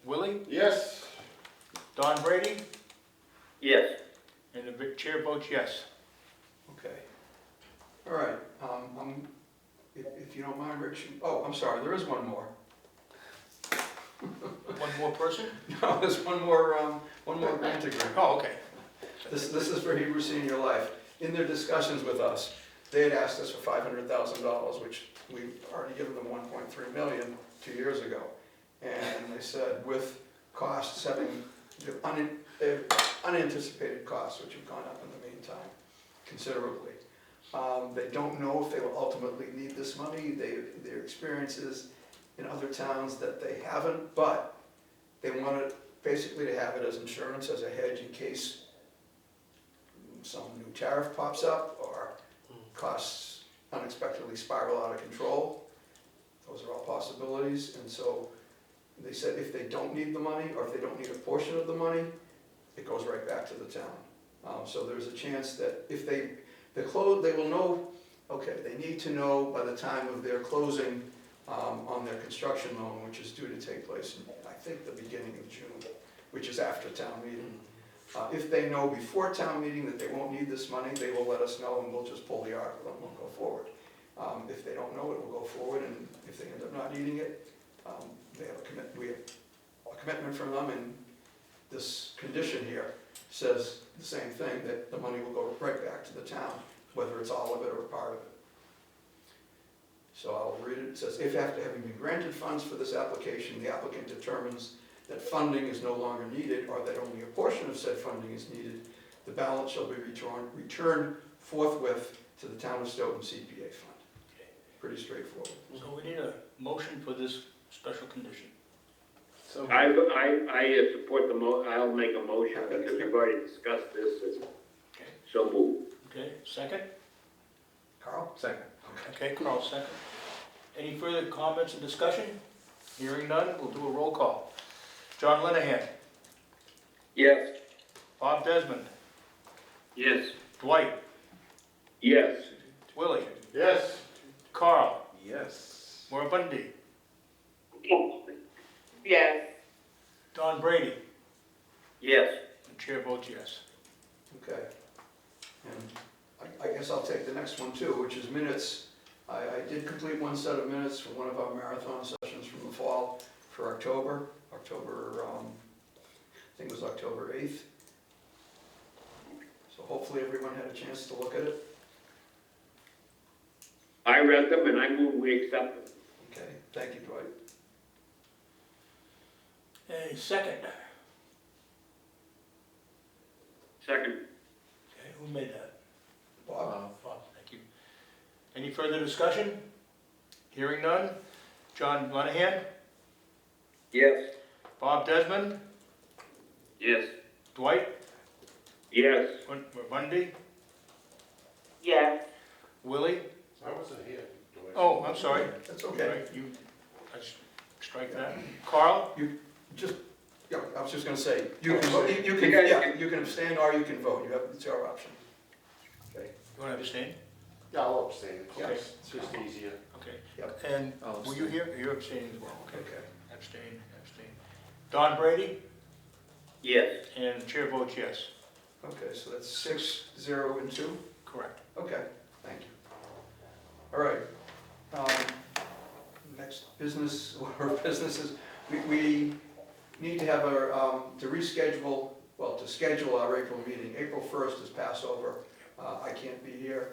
Willie? Yes. Don Brady? Yes. And the chair votes yes. Okay. All right, if you don't mind, Rich, oh, I'm sorry, there is one more. One more person? No, there's one more grant agreement. Oh, okay. This is for Hebrew Senior Life. In their discussions with us, they had asked us for $500,000, which we've already given them $1.3 million 2 years ago. And they said with costs having, unanticipated costs, which have gone up in the meantime considerably. They don't know if they will ultimately need this money. Their experiences in other towns that they haven't, but they want it basically to have it as insurance, as a hedge in case some new tariff pops up or costs unexpectedly spiral out of control. Those are all possibilities. And so they said if they don't need the money, or if they don't need a portion of the money, it goes right back to the town. So there's a chance that if they will know, okay, they need to know by the time of their closing on their construction loan, which is due to take place in, I think, the beginning of June, which is after town meeting. If they know before town meeting that they won't need this money, they will let us know and we'll just pull the article and we'll go forward. If they don't know it, we'll go forward, and if they end up not needing it, we have a commitment from them, and this condition here says the same thing, that the money will go right back to the town, whether it's all of it or part of it. So I'll read it. It says, if after having been granted funds for this application, the applicant determines that funding is no longer needed, or that only a portion of said funding is needed, the balance shall be returned forthwith to the town of Stoughton CPA fund. Pretty straightforward. So we need a motion for this special condition. So I support I'll make a motion because we've already discussed this, and Okay. so move. Okay, second? Carl? second. Okay, Carl, second. Any further comments and discussion? Hearing none, we'll do a roll call. John Linehan, Yes. Bob Desmond, Yes. Dwight, Yes. Willie, Yes. Carl, Yes. Maura Bundy, Yes. Don Brady. Yes. The chair votes yes. Okay. And I guess I'll take the next one too, which is minutes I did complete one set of minutes for one of our marathon sessions from the fall for October, I think it was October 8th. So hopefully everyone had a chance to look at it. I read them and I move we accept them. Okay, thank you, Dwight. A second. Second. Okay, who made that? Bob? Bob, thank you. Any further discussion? Hearing none. John Monahan, Yes. Bob Desmond, Yes. Dwight Yes. Bundy, Yes. Willie. I wasn't here. Joyce. Oh, I'm sorry. That's okay. Right, you, I strike that. Carl? Just, yeah, I was just gonna say, you can, you You can, guys yeah, can- you can abstain or you can vote, it's your option. Okay, You want to abstain? Yeah, I'll abstain. Okay. It's just easier. Okay. Yep. And I'll were you here? You're abstaining as well. Okay. okay. Abstain. Don Brady? Yes. And the chair votes yes. Okay, so that's 6, 0, and 2? Correct. Okay, thank you. All right. Next business, or businesses, we need to have to reschedule, well, to schedule our April meeting. April 1st is Passover. I can't be here.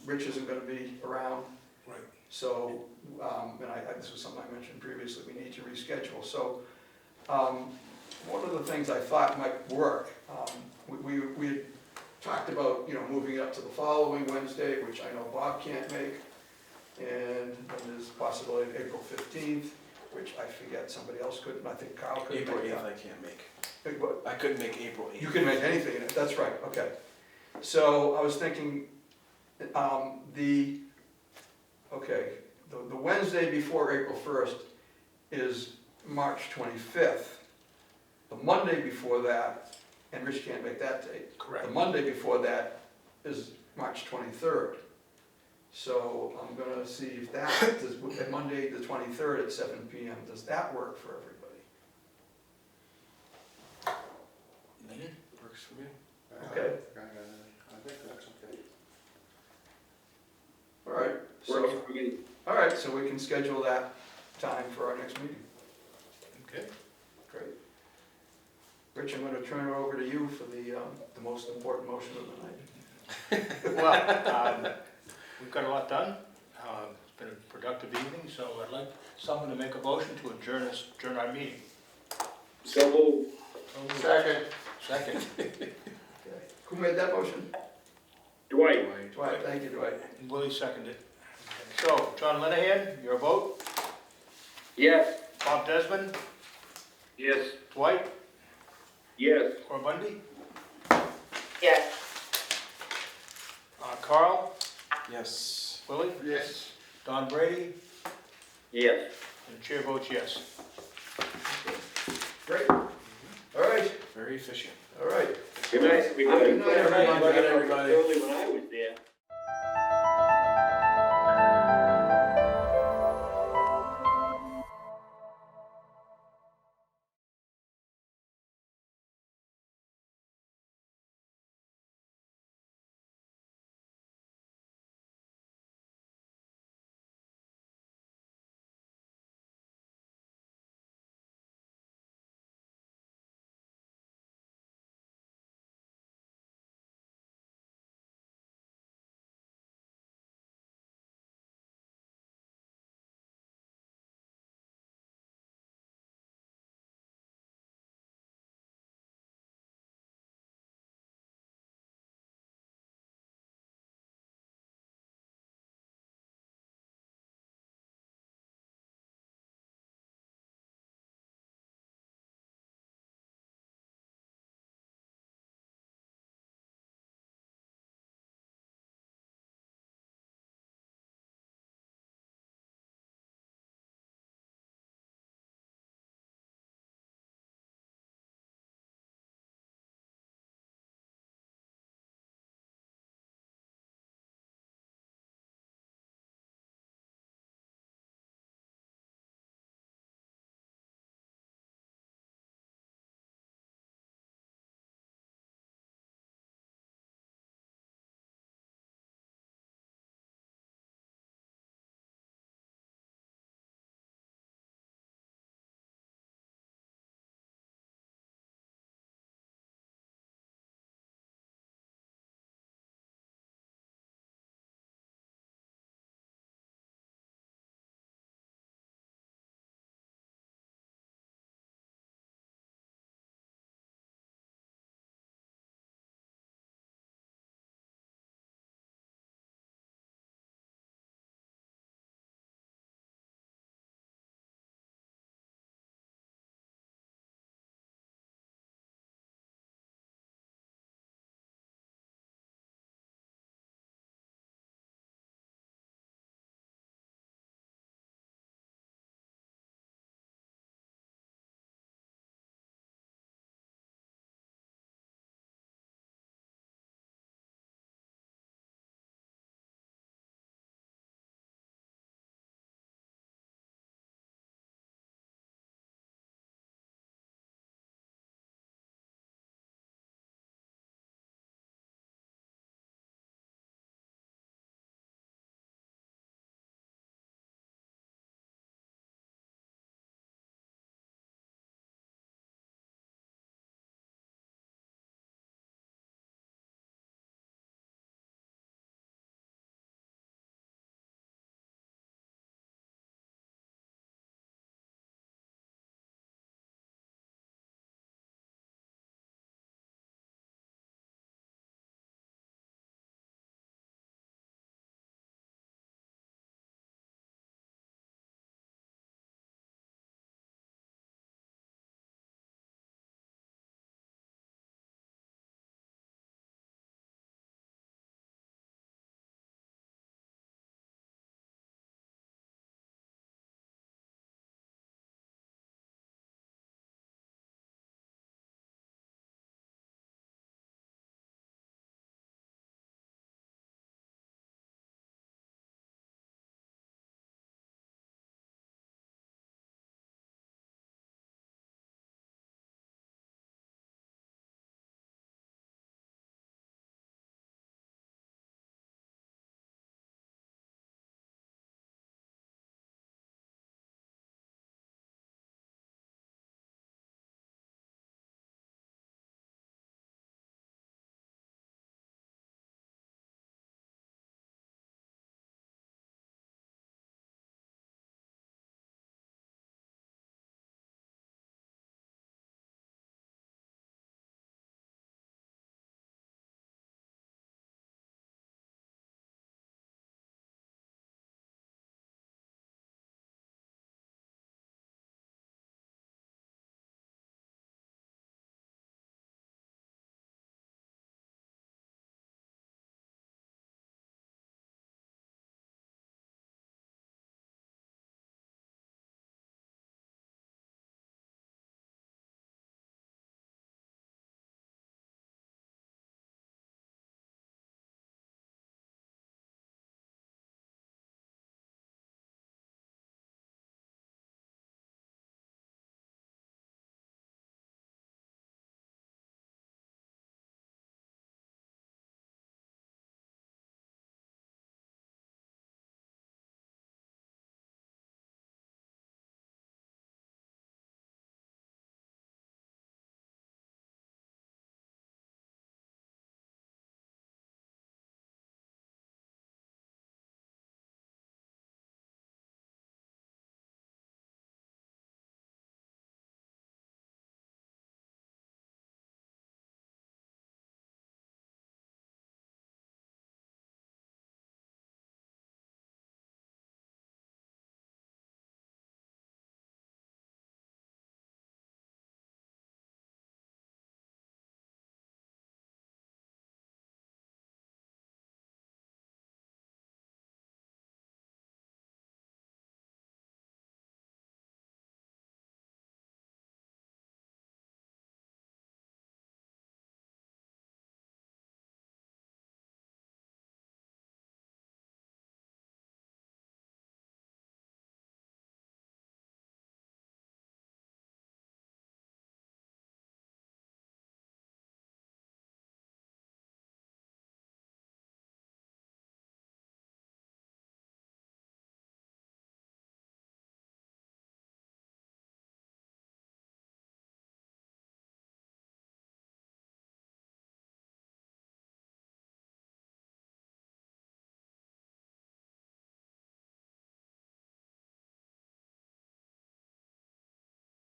Rich isn't gonna be around. Right. So, and this was something I mentioned previously, we need to reschedule. So, one of the things I thought might work, we had talked about, moving it up to the following Wednesday, which I know Bob can't make. And then there's the possibility of April 15th, which I forget somebody else couldn't, I think Carl couldn't April make 8th that. I can't make. But I couldn't make April 8th. you can make anything in it, that's right, okay. So I was thinking, the Wednesday before April 1st is March 25th. The Monday before that, and Rich can't make that date. Correct. The Monday before that is March 23rd. So I'm gonna see if that, Monday the 23rd at 7 PM, does that work for everybody? Works for me. Okay. I think that's okay. All right, Works so, for me. all right, so we can schedule that time for our next meeting. Okay. Great. Rich, I'm gonna turn it over to you for the most important motion of the night. Well, we've got a lot done. It's been a productive evening, so I'd like someone to make a motion to adjourn our meeting. So move. Second. Second. Okay. Who made that motion? Dwight. Dwight, thank you, Dwight. And Willie seconded. So, John Lenahan, your vote. Yes. Bob Desmond, Yes. Dwight, Yes. or Bundy, Yes. Carl, Yes. Willie, Yes. Don Brady, Yes. and the chair votes yes. Great. All right, Very efficient. all right. Good night. Good night, everyone. Early when I was there.